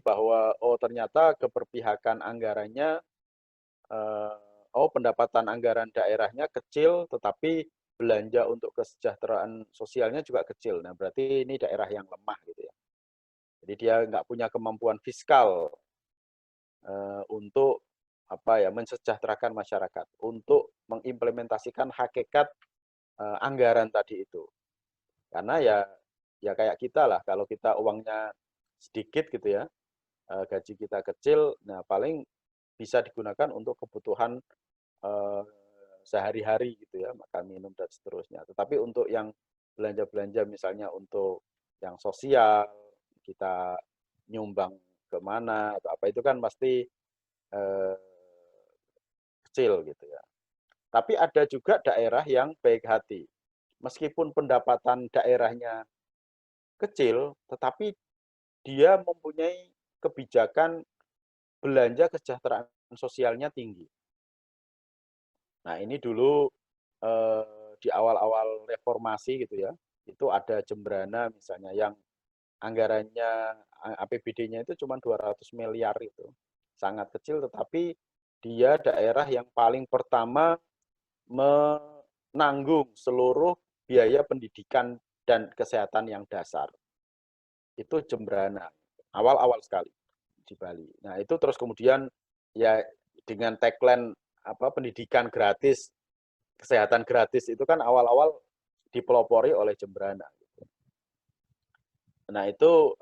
bahwa oh ternyata keberpihakan anggarannya pendapatan anggaran daerahnya kecil, tetapi belanja untuk kesejahteraan sosialnya juga kecil. Nah, berarti ini daerah yang lemah gitu ya. Jadi dia nggak punya kemampuan fiskal untuk apa ya mensejahterakan masyarakat, untuk mengimplementasikan hakikat anggaran tadi itu. Karena ya kayak kita lah, kalau kita uangnya sedikit gitu ya, gaji kita kecil, nah paling bisa digunakan untuk kebutuhan eh, sehari-hari gitu ya, makan, minum, dan seterusnya. Tetapi untuk yang belanja-belanja misalnya untuk yang sosial, kita nyumbang kemana atau apa itu kan pasti eh, kecil gitu ya. Tapi ada juga daerah yang baik hati. Meskipun pendapatan daerahnya kecil, tetapi dia mempunyai kebijakan belanja kesejahteraan sosialnya tinggi. Nah, ini dulu di awal-awal reformasi gitu ya, itu ada Jembrana misalnya yang anggarannya APBD-nya itu cuma 200 miliar itu. Sangat kecil tetapi dia daerah yang paling pertama menanggung seluruh biaya pendidikan dan kesehatan yang dasar. Itu Jembrana, awal-awal sekali di Bali. Nah, itu terus kemudian ya dengan tagline apa pendidikan gratis, kesehatan gratis itu kan awal-awal dipelopori oleh Jembrana. Nah, itu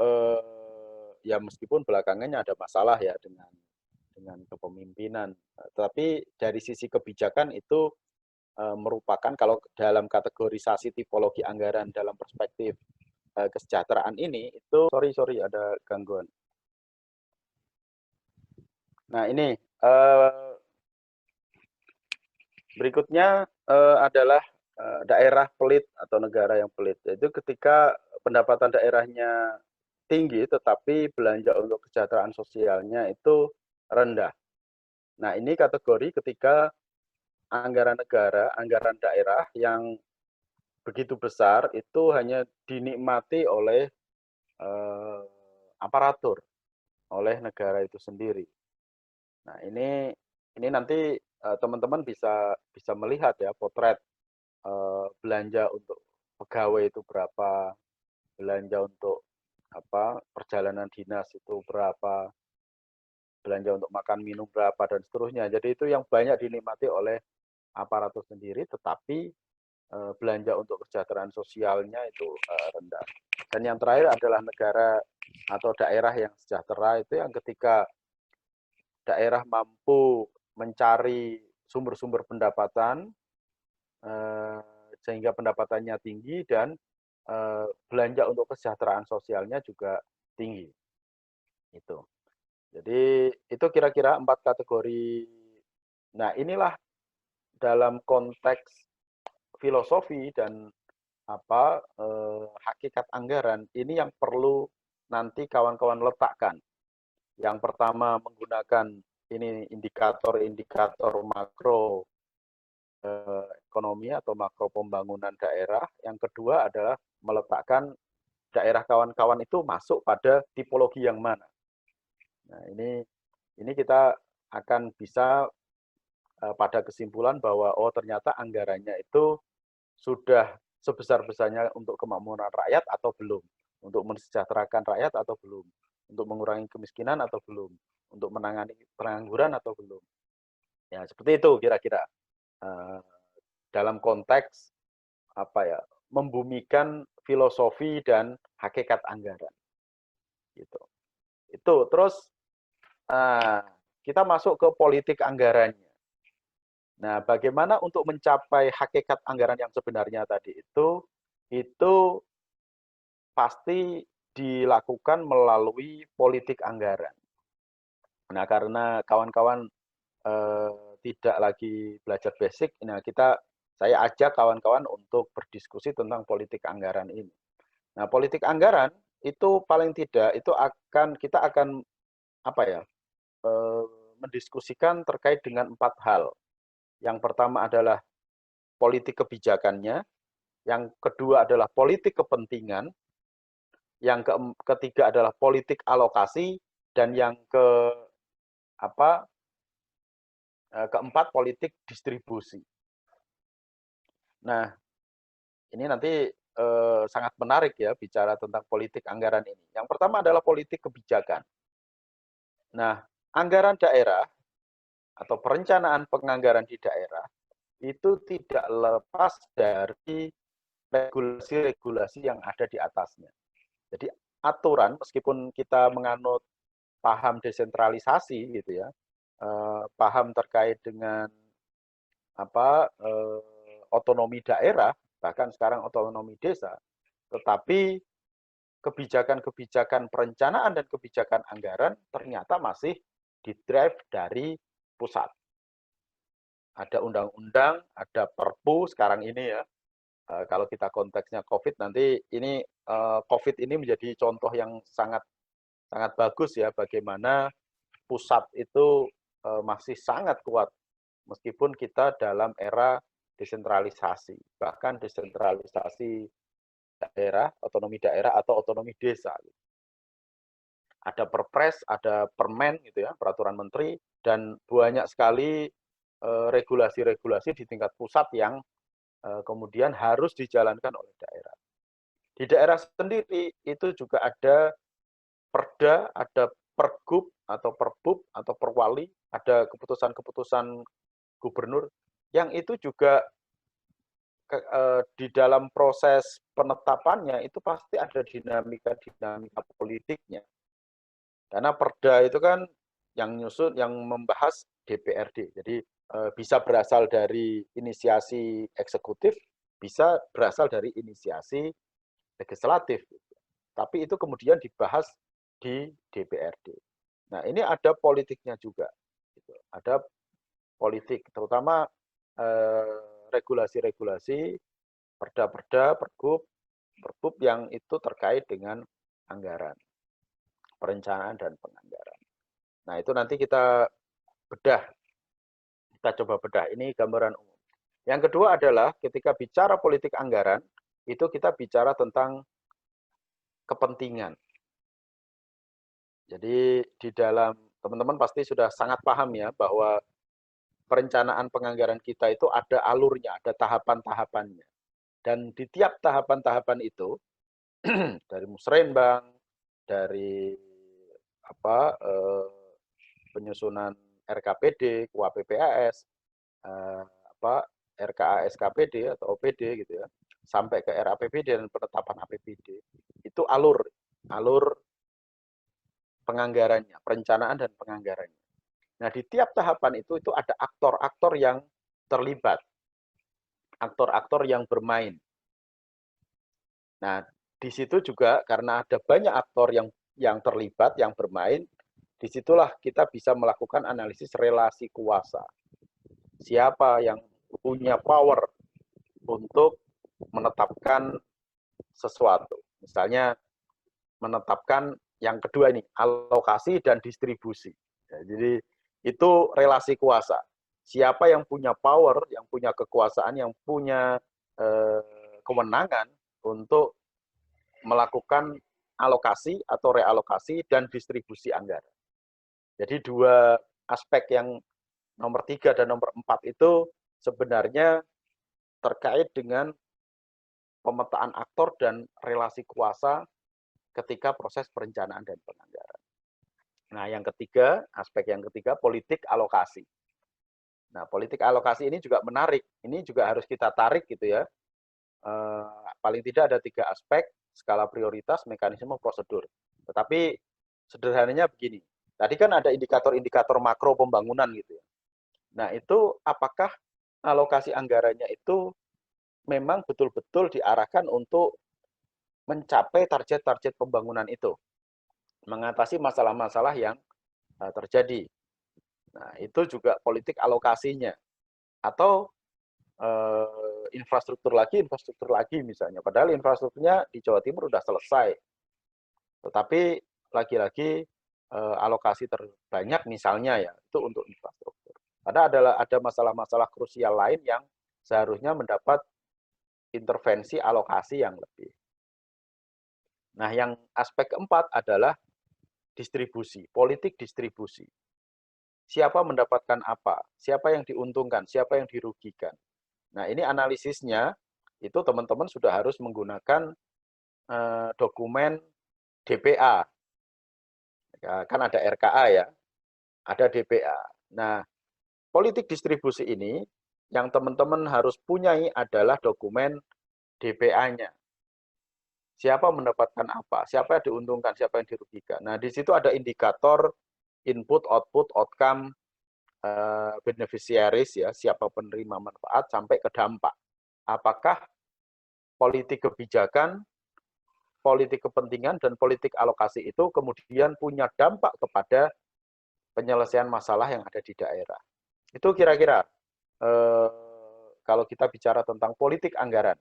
ya meskipun belakangannya ada masalah ya dengan kepemimpinan, tapi dari sisi kebijakan itu merupakan kalau dalam kategorisasi tipologi anggaran dalam perspektif kesejahteraan ini itu sorry ada gangguan. Nah, ini berikutnya adalah daerah pelit atau negara yang pelit. Itu ketika pendapatan daerahnya tinggi tetapi belanja untuk kesejahteraan sosialnya itu rendah. Nah, ini kategori ketika anggaran negara, anggaran daerah yang begitu besar itu hanya dinikmati oleh eh, aparatur, oleh negara itu sendiri. Nah, ini nanti teman-teman bisa bisa melihat ya potret belanja untuk pegawai itu berapa, belanja untuk apa perjalanan dinas itu berapa, belanja untuk makan minum berapa dan seterusnya. Jadi itu yang banyak dinikmati oleh aparatur sendiri, tetapi belanja untuk kesejahteraan sosialnya itu rendah. Dan yang terakhir adalah negara atau daerah yang sejahtera itu yang ketika daerah mampu mencari sumber-sumber pendapatan sehingga pendapatannya tinggi dan belanja untuk kesejahteraan sosialnya juga tinggi. Itu. Jadi itu kira-kira 4 kategori. Nah, inilah dalam konteks filosofi dan apa hakikat anggaran ini yang perlu nanti kawan-kawan letakkan. Yang pertama menggunakan ini indikator-indikator makro ekonomi atau makro pembangunan daerah. Yang kedua adalah meletakkan daerah kawan-kawan itu masuk pada tipologi yang mana. Nah, ini kita akan bisa pada kesimpulan bahwa oh ternyata anggarannya itu sudah sebesar-besarnya untuk kemakmuran rakyat atau belum, untuk mensejahterakan rakyat atau belum, untuk mengurangi kemiskinan atau belum, untuk menangani pengangguran atau belum. Ya, seperti itu kira-kira. Dalam konteks apa ya, membumikan filosofi dan hakikat anggaran. Gitu. Itu terus kita masuk ke politik anggarannya. Nah, bagaimana untuk mencapai hakikat anggaran yang sebenarnya tadi itu pasti dilakukan melalui politik anggaran. Nah, karena kawan-kawan tidak lagi belajar basic, nah saya ajak kawan-kawan untuk berdiskusi tentang politik anggaran ini. Nah, politik anggaran itu paling tidak itu kita akan apa ya mendiskusikan terkait dengan 4 hal. Yang pertama adalah politik kebijakannya, yang kedua adalah politik kepentingan, yang ketiga adalah politik alokasi, Dan yang keempat, politik distribusi. Nah, ini nanti sangat menarik ya bicara tentang politik anggaran ini. Yang pertama adalah politik kebijakan. Nah, anggaran daerah atau perencanaan penganggaran di daerah itu tidak lepas dari regulasi-regulasi yang ada di atasnya. Jadi aturan, meskipun kita menganut paham desentralisasi gitu ya, paham terkait dengan otonomi daerah, bahkan sekarang otonomi desa, tetapi kebijakan-kebijakan perencanaan dan kebijakan anggaran ternyata masih didrive dari pusat. Ada undang-undang, ada perpu sekarang ini ya. Kalau kita konteksnya COVID nanti ini COVID ini menjadi contoh yang sangat sangat bagus ya bagaimana pusat itu masih sangat kuat meskipun kita dalam era desentralisasi, bahkan desentralisasi daerah, otonomi daerah atau otonomi desa. Ada perpres, ada permen gitu ya, peraturan menteri, dan banyak sekali regulasi-regulasi di tingkat pusat yang kemudian harus dijalankan oleh daerah. Di daerah sendiri itu juga ada perda, ada pergub atau perbub atau perwali, ada keputusan-keputusan gubernur yang itu juga di dalam proses penetapannya itu pasti ada dinamika-dinamika politiknya. Karena perda itu kan yang nyusun, yang membahas DPRD. Jadi bisa berasal dari inisiasi eksekutif, bisa berasal dari inisiasi legislatif. Tapi itu kemudian dibahas di DPRD. Nah, ini ada politiknya juga. Ada politik, terutama regulasi-regulasi, perda-perda, pergub yang itu terkait dengan anggaran, perencanaan dan penganggaran. Nah, itu nanti kita coba bedah. Ini gambaran umum. Yang kedua adalah ketika bicara politik anggaran, itu kita bicara tentang kepentingan. Jadi di dalam, teman-teman pasti sudah sangat paham ya bahwa perencanaan penganggaran kita itu ada alurnya, ada tahapan-tahapannya. Dan di tiap tahapan-tahapan itu, dari musrenbang, dari penyusunan RKPD, KUAPPAS, RKA SKPD atau OPD gitu ya, sampai ke RAPBD dan penetapan APBD, itu alur penganggarannya, perencanaan dan penganggarannya. Nah, di tiap tahapan itu ada aktor-aktor yang terlibat, aktor-aktor yang bermain. Nah, di situ juga karena ada banyak aktor yang terlibat, yang bermain, disitulah kita bisa melakukan analisis relasi kuasa. Siapa yang punya power untuk menetapkan sesuatu. Misalnya menetapkan yang kedua ini, alokasi dan distribusi. Ya, jadi itu relasi kuasa. Siapa yang punya power, yang punya kekuasaan, yang punya kewenangan untuk melakukan alokasi atau realokasi dan distribusi anggaran. Jadi dua aspek yang nomor 3 dan nomor 4 itu sebenarnya terkait dengan pemetaan aktor dan relasi kuasa ketika proses perencanaan dan penganggaran. Nah, yang ketiga, aspek yang ketiga, politik alokasi. Nah, politik alokasi ini juga menarik. Ini juga harus kita tarik gitu ya. Paling tidak ada 3 aspek, skala prioritas, mekanisme, prosedur. Tetapi sederhananya begini. Tadi kan ada indikator-indikator makro pembangunan gitu ya. Nah, itu apakah alokasi anggarannya itu memang betul-betul diarahkan untuk mencapai target-target pembangunan itu, mengatasi masalah-masalah yang terjadi. Nah, itu juga politik alokasinya. Atau infrastruktur lagi misalnya. Padahal infrastrukturnya di Jawa Timur sudah selesai. Tetapi lagi-lagi alokasi terbanyak misalnya ya, itu untuk infrastruktur. Karena ada masalah-masalah krusial lain yang seharusnya mendapat intervensi alokasi yang lebih. Nah, yang aspek keempat adalah distribusi, politik distribusi. Siapa mendapatkan apa, siapa yang diuntungkan, siapa yang dirugikan. Nah, ini analisisnya itu teman-teman sudah harus menggunakan dokumen DPA. Ya, kan ada RKA ya, ada DPA. Nah, politik distribusi ini yang teman-teman harus punyai adalah dokumen DPA-nya. Siapa mendapatkan apa, siapa yang diuntungkan, siapa yang dirugikan. Nah, di situ ada indikator input, output, outcome, beneficiaries ya, siapa penerima manfaat sampai ke dampak. Apakah politik kebijakan, politik kepentingan, dan politik alokasi itu kemudian punya dampak kepada penyelesaian masalah yang ada di daerah. Itu kira-kira kalau kita bicara tentang politik anggaran.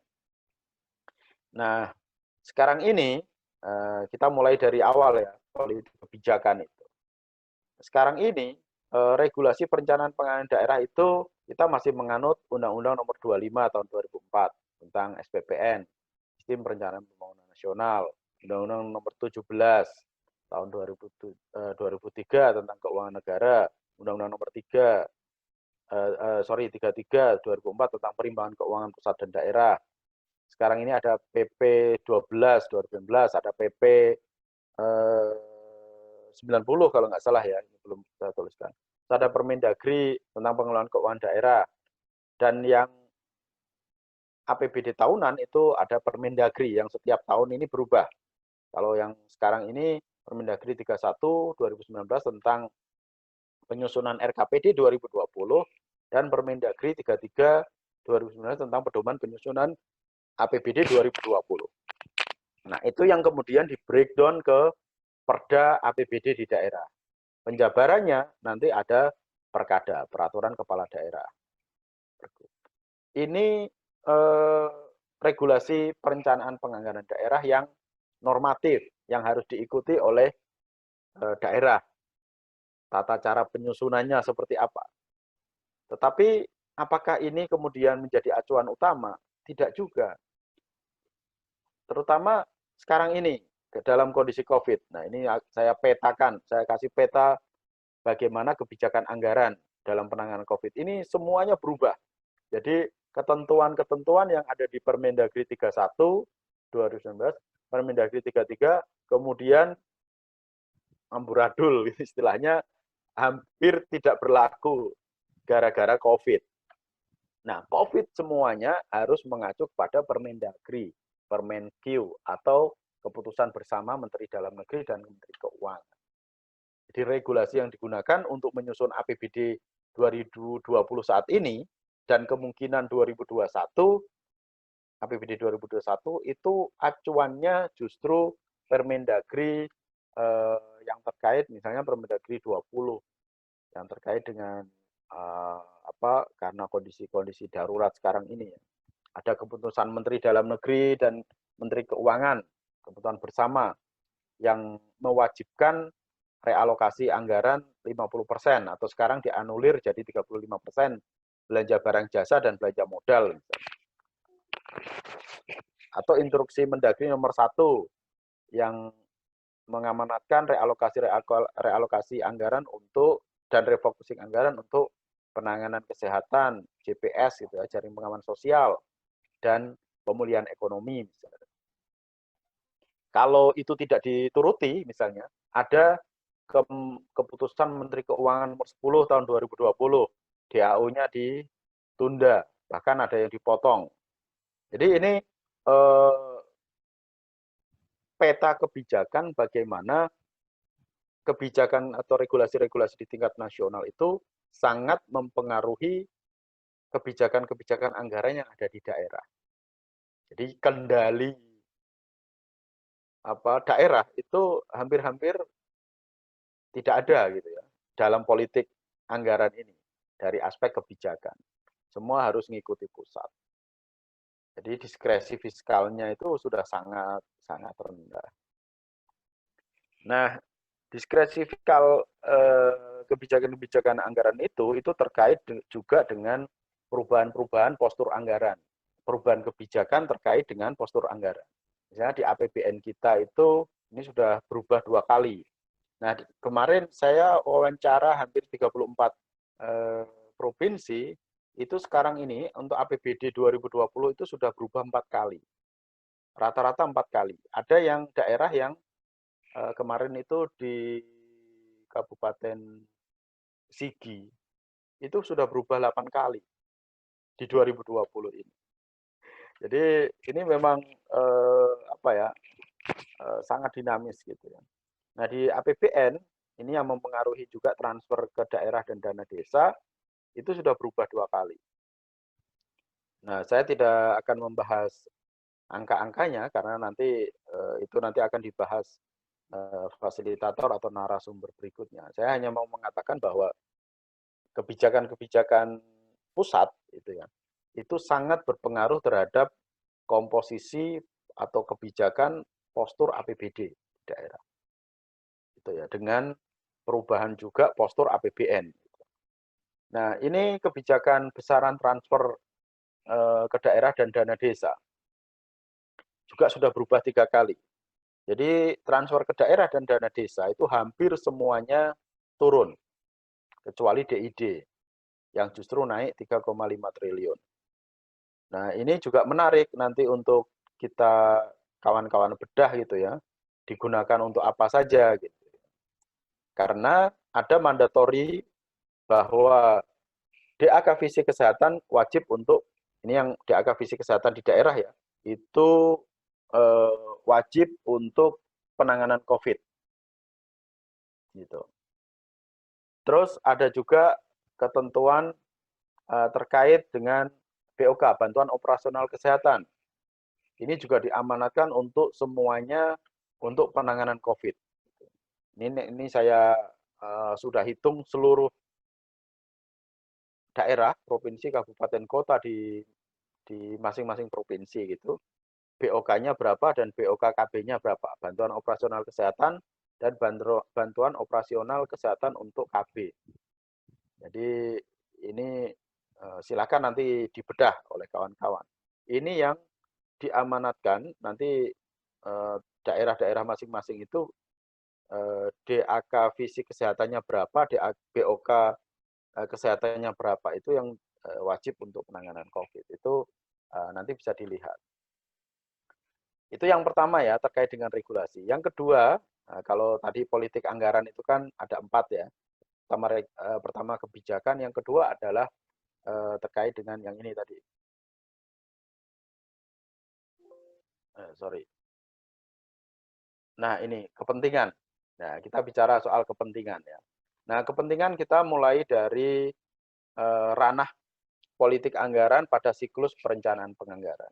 Nah, sekarang ini kita mulai dari awal ya, politik kebijakan itu. Sekarang ini regulasi perencanaan pengelolaan daerah itu kita masih menganut Undang-Undang Nomor 25 tahun 2004 tentang SPPN, Sistem Perencanaan Pembangunan Nasional, Undang-Undang Nomor 17 tahun 2003 tentang Keuangan Negara, Undang-Undang Nomor 33 2004 tentang Perimbangan Keuangan Pusat dan Daerah. Sekarang ini ada PP 12 2019, ada PP 90 kalau nggak salah ya, ini belum saya tuliskan. Ada Permendagri tentang pengelolaan keuangan daerah. Dan yang APBD tahunan itu ada Permendagri yang setiap tahun ini berubah. Kalau yang sekarang ini Permendagri 31 2019 tentang penyusunan RKPD 2020 dan Permendagri 33 2019 tentang pedoman penyusunan APBD 2020. Nah, itu yang kemudian di breakdown ke Perda APBD di daerah. Penjabarannya nanti ada Perkada, Peraturan Kepala Daerah. Ini regulasi perencanaan penganggaran daerah yang normatif, yang harus diikuti oleh daerah. Tata cara penyusunannya seperti apa. Tetapi apakah ini kemudian menjadi acuan utama? Tidak juga. Terutama sekarang ini, dalam kondisi COVID. Nah, ini saya petakan, saya kasih peta bagaimana kebijakan anggaran dalam penanganan COVID. Ini semuanya berubah. Jadi ketentuan-ketentuan yang ada di Permendagri 31 2019, Permendagri 33, kemudian amburadul istilahnya hampir tidak berlaku gara-gara COVID. Nah, COVID semuanya harus mengacu pada Permendagri, Permenkyu, atau keputusan bersama Menteri Dalam Negeri dan Menteri Keuangan. Jadi regulasi yang digunakan untuk menyusun APBD 2020 saat ini dan kemungkinan 2021, APBD 2021 itu acuannya justru Permendagri yang terkait misalnya Permendagri 20 yang terkait dengan karena kondisi-kondisi darurat sekarang ini ya. Ada keputusan Menteri Dalam Negeri dan Menteri Keuangan, keputusan bersama yang mewajibkan realokasi anggaran 50% atau sekarang dianulir jadi 35% belanja barang jasa dan belanja modal. Atau instruksi Mendagri nomor 1 yang mengamanatkan realokasi anggaran untuk dan refocusing anggaran untuk penanganan kesehatan, JPS gitu ya, jaring pengaman sosial dan pemulihan ekonomi misalnya. Kalau itu tidak dituruti misalnya, ada keputusan Menteri Keuangan nomor 10 tahun 2020, DAU-nya ditunda, bahkan ada yang dipotong. Jadi ini peta kebijakan bagaimana kebijakan atau regulasi-regulasi di tingkat nasional itu sangat mempengaruhi kebijakan-kebijakan anggaran yang ada di daerah. Jadi kendali daerah itu hampir-hampir tidak ada gitu ya dalam politik anggaran ini dari aspek kebijakan. Semua harus mengikuti pusat. Jadi diskresi fiskalnya itu sudah sangat rendah. Nah, diskresi fiskal kebijakan-kebijakan anggaran itu terkait juga dengan perubahan-perubahan postur anggaran. Perubahan kebijakan terkait dengan postur anggaran. Misalnya di APBN kita itu ini sudah berubah 2 kali. Nah, kemarin saya wawancara hampir 34 provinsi, itu sekarang ini untuk APBD 2020 itu sudah berubah 4 kali. Rata-rata 4 kali. Ada yang daerah yang kemarin itu di Kabupaten Sigi, itu sudah berubah 8 kali di 2020 ini. Jadi ini memang apa ya, sangat dinamis gitu ya. Nah, di APBN ini yang mempengaruhi juga transfer ke daerah dan dana desa itu sudah berubah 2 kali. Nah, saya tidak akan membahas angka-angkanya karena nanti itu nanti akan dibahas fasilitator atau narasumber berikutnya. Saya hanya mau mengatakan bahwa kebijakan-kebijakan pusat itu ya, itu sangat berpengaruh terhadap komposisi atau kebijakan postur APBD di daerah. Itu ya, dengan perubahan juga postur APBN. Nah, ini kebijakan besaran transfer ke daerah dan dana desa juga sudah berubah 3 kali. Jadi transfer ke daerah dan dana desa itu hampir semuanya turun, kecuali DID yang justru naik 3,5 triliun. Nah, ini juga menarik nanti untuk kita kawan-kawan bedah gitu ya, digunakan untuk apa saja gitu. Karena ada mandatori bahwa DAK Fisik Kesehatan wajib untuk, ini yang DAK Fisik Kesehatan di daerah ya, itu wajib untuk penanganan COVID. Gitu. Terus ada juga ketentuan terkait dengan BOK, Bantuan Operasional Kesehatan. Ini juga diamanatkan untuk semuanya untuk penanganan COVID. Ini saya sudah hitung seluruh daerah, provinsi, kabupaten, kota di masing-masing provinsi gitu. BOK-nya berapa dan BOK KB-nya berapa, bantuan operasional kesehatan dan bantuan operasional kesehatan untuk KB. Jadi ini silakan nanti dibedah oleh kawan-kawan. Ini yang diamanatkan nanti daerah-daerah masing-masing itu DAK fisik kesehatannya berapa, BOK kesehatannya berapa, itu yang wajib untuk penanganan COVID. Itu nanti bisa dilihat. Itu yang pertama ya, terkait dengan regulasi. Yang kedua, kalau tadi politik anggaran itu kan ada 4 ya. Pertama kebijakan, yang kedua adalah terkait dengan yang ini tadi. Sorry. Nah, ini kepentingan. Nah, kita bicara soal kepentingan ya. Nah, kepentingan kita mulai dari ranah politik anggaran pada siklus perencanaan penganggaran.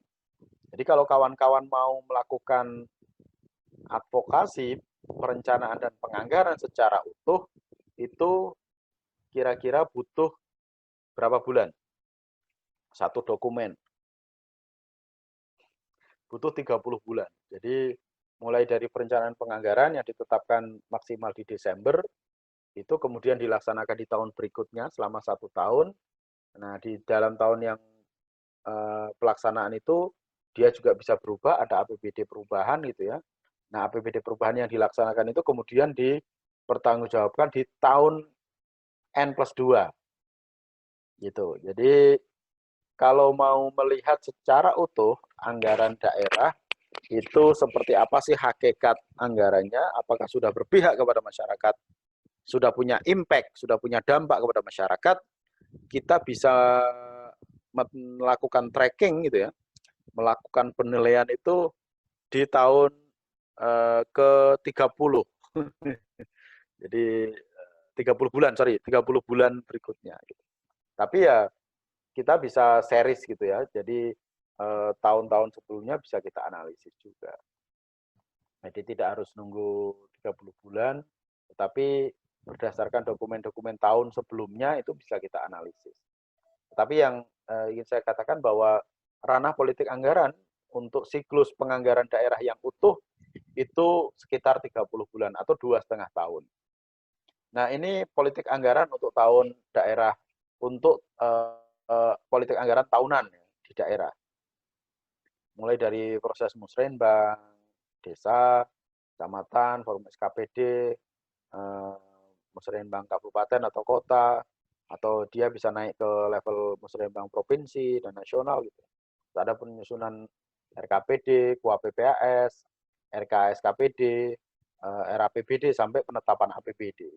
Jadi kalau kawan-kawan mau melakukan advokasi perencanaan dan penganggaran secara utuh, itu kira-kira butuh berapa bulan? Satu dokumen. Butuh 30 bulan. Jadi mulai dari perencanaan penganggaran yang ditetapkan maksimal di Desember, itu kemudian dilaksanakan di tahun berikutnya selama 1 tahun. Nah, di dalam tahun yang pelaksanaan itu, dia juga bisa berubah, ada APBD perubahan gitu ya. Nah, APBD perubahan yang dilaksanakan itu kemudian dipertanggungjawabkan di tahun N+2. Gitu. Jadi kalau mau melihat secara utuh anggaran daerah itu seperti apa sih hakikat anggarannya, apakah sudah berpihak kepada masyarakat, sudah punya impact, sudah punya dampak kepada masyarakat, kita bisa melakukan tracking gitu ya, melakukan penilaian itu di tahun ke-30. Jadi 30 bulan, sorry, 30 bulan berikutnya. Tapi ya kita bisa series gitu ya, jadi tahun-tahun sebelumnya bisa kita analisis juga. Jadi tidak harus nunggu 30 bulan, tetapi berdasarkan dokumen-dokumen tahun sebelumnya itu bisa kita analisis. Tapi yang ingin saya katakan bahwa ranah politik anggaran untuk siklus penganggaran daerah yang utuh itu sekitar 30 bulan atau 2,5 tahun. Nah, ini politik anggaran untuk tahun daerah, untuk politik anggaran tahunan ya, di daerah. Mulai dari proses musrenbang, desa, kecamatan, forum SKPD, eh, musrenbang kabupaten atau kota, atau dia bisa naik ke level musrenbang provinsi dan nasional gitu. Ada penyusunan RKPD, KUAPPAS, RKSKPD, RAPBD sampai penetapan APBD.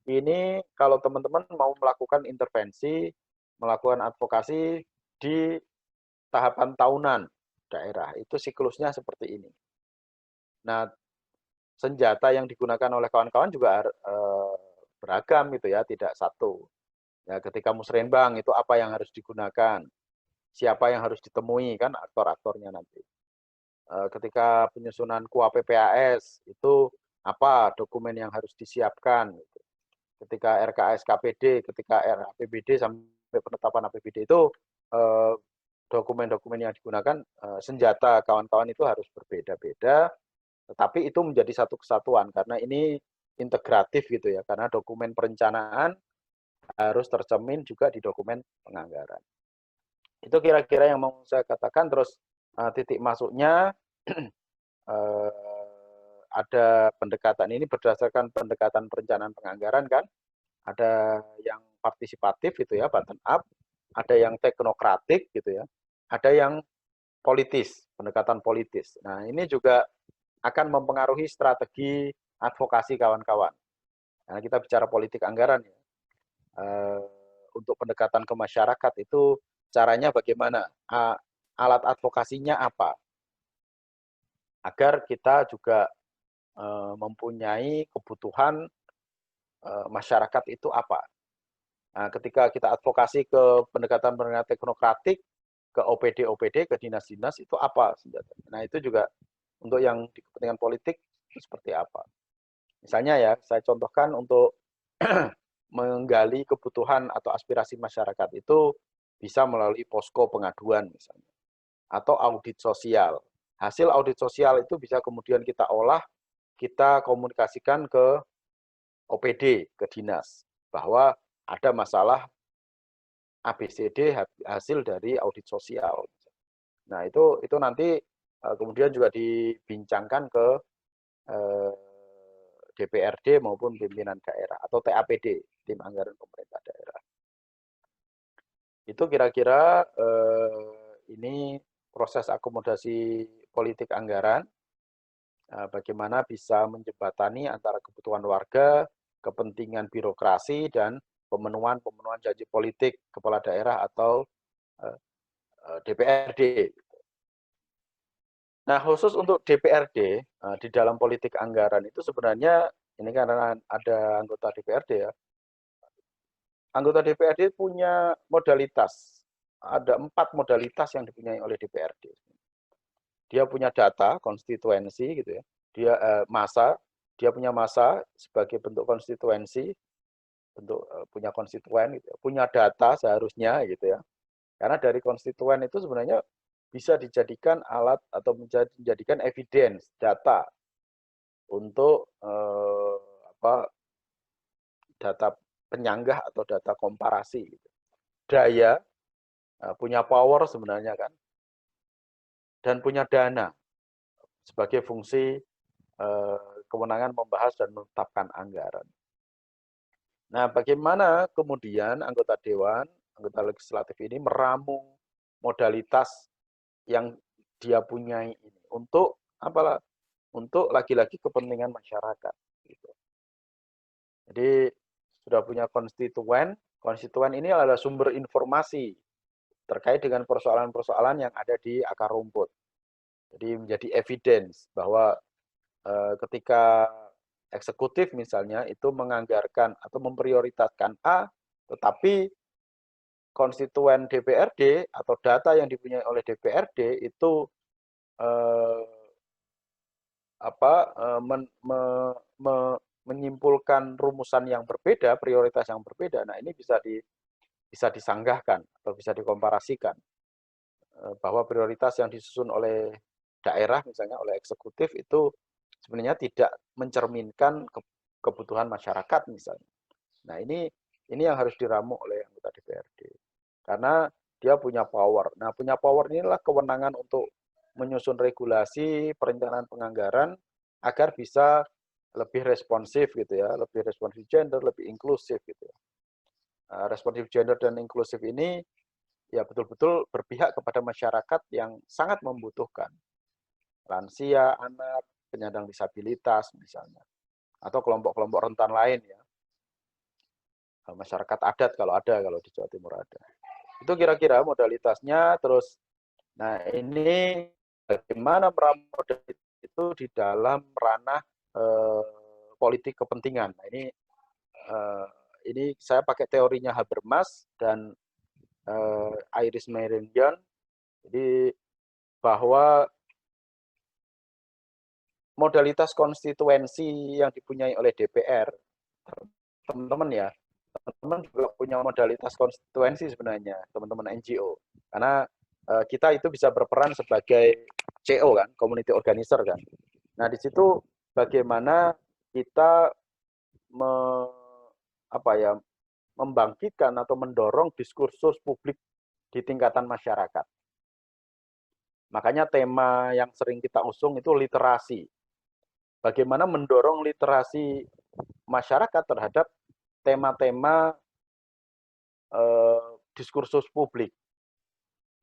Ini kalau teman-teman mau melakukan intervensi, melakukan advokasi di tahapan tahunan daerah, itu siklusnya seperti ini. Nah, senjata yang digunakan oleh kawan-kawan juga beragam gitu ya, tidak satu. Ya, ketika musrenbang itu apa yang harus digunakan, siapa yang harus ditemui kan aktor-aktornya nanti. Ketika penyusunan KUAPPAS itu apa dokumen yang harus disiapkan. Gitu. Ketika RKSKPD, ketika RAPBD sampai penetapan APBD itu dokumen-dokumen yang digunakan senjata kawan-kawan itu harus berbeda-beda, tetapi itu menjadi satu kesatuan karena ini integratif gitu ya, karena dokumen perencanaan harus tercermin juga di dokumen penganggaran. Itu kira-kira yang mau saya katakan. Terus titik masuknya ada pendekatan ini berdasarkan pendekatan perencanaan penganggaran kan, ada yang partisipatif gitu ya, bottom up, ada yang teknokratik gitu ya, ada yang politis, pendekatan politis. Nah, ini juga akan mempengaruhi strategi advokasi kawan-kawan. Karena kita bicara politik anggaran ya. Untuk pendekatan ke masyarakat itu caranya bagaimana? Alat advokasinya apa? Agar kita juga mempunyai kebutuhan masyarakat itu apa. Nah, ketika kita advokasi ke pendekatan-pendekatan teknokratik, ke OPD-OPD, ke dinas-dinas, itu apa senjatanya. Nah, itu juga untuk yang di kepentingan politik itu seperti apa. Misalnya ya, saya contohkan untuk menggali kebutuhan atau aspirasi masyarakat itu bisa melalui posko pengaduan misalnya, atau audit sosial. Hasil audit sosial itu bisa kemudian kita olah, kita komunikasikan ke OPD, ke dinas, bahwa ada masalah ABCD hasil dari audit sosial. Nah, itu nanti kemudian juga dibincangkan ke DPRD maupun pimpinan daerah atau TAPD, tim anggaran pemerintah daerah. Itu kira-kira ini proses akomodasi politik anggaran, bagaimana bisa menjembatani antara kebutuhan warga, kepentingan birokrasi, dan pemenuhan janji politik kepala daerah atau DPRD. Nah, khusus untuk DPRD di dalam politik anggaran itu sebenarnya ini karena ada anggota DPRD ya. Anggota DPRD punya modalitas. Ada 4 modalitas yang dipunyai oleh DPRD. Dia punya data konstituensi gitu ya. Dia dia punya masa sebagai bentuk konstituensi, bentuk punya konstituen gitu ya. Punya data seharusnya gitu ya. Karena dari konstituen itu sebenarnya bisa dijadikan alat atau menjadikan evidence data untuk data penyanggah atau data komparasi. Gitu. Daya punya power sebenarnya kan, dan punya dana sebagai fungsi kewenangan membahas dan menetapkan anggaran. Nah, bagaimana kemudian anggota dewan, anggota legislatif ini meramu modalitas yang dia punyai ini untuk apalah? Untuk lagi-lagi kepentingan masyarakat. Gitu. Jadi sudah punya konstituen, konstituen ini adalah sumber informasi terkait dengan persoalan-persoalan yang ada di akar rumput. Jadi menjadi evidence bahwa ketika eksekutif misalnya itu menganggarkan atau memprioritaskan A, tetapi konstituen DPRD atau data yang dipunyai oleh DPRD itu menyimpulkan rumusan yang berbeda, prioritas yang berbeda. Nah, ini bisa disanggahkan atau bisa dikomparasikan bahwa prioritas yang disusun oleh daerah misalnya oleh eksekutif itu sebenarnya tidak mencerminkan kebutuhan masyarakat misalnya. Nah, ini yang harus diramu oleh anggota DPRD. Karena dia punya power. Nah, punya power inilah kewenangan untuk menyusun regulasi perencanaan penganggaran agar bisa lebih responsif gitu ya, lebih responsif gender, lebih inklusif gitu ya. Responsif gender dan inklusif ini ya betul-betul berpihak kepada masyarakat yang sangat membutuhkan. Lansia, anak, penyandang disabilitas misalnya, atau kelompok-kelompok rentan lain ya. Masyarakat adat kalau ada, kalau di Jawa Timur ada. Itu kira-kira modalitasnya. Terus, nah ini bagaimana meramu itu di dalam ranah politik kepentingan. Nah, ini saya pakai teorinya Habermas dan Iris Merindian. Jadi bahwa modalitas konstituensi yang dipunyai oleh DPR, teman-teman ya, teman-teman juga punya modalitas konstituensi sebenarnya, teman-teman NGO. Karena kita itu bisa berperan sebagai CO kan, community organizer kan. Nah, di situ bagaimana kita membangkitkan atau mendorong diskursus publik di tingkatan masyarakat. Makanya tema yang sering kita usung itu literasi. Bagaimana mendorong literasi masyarakat terhadap tema-tema diskursus publik.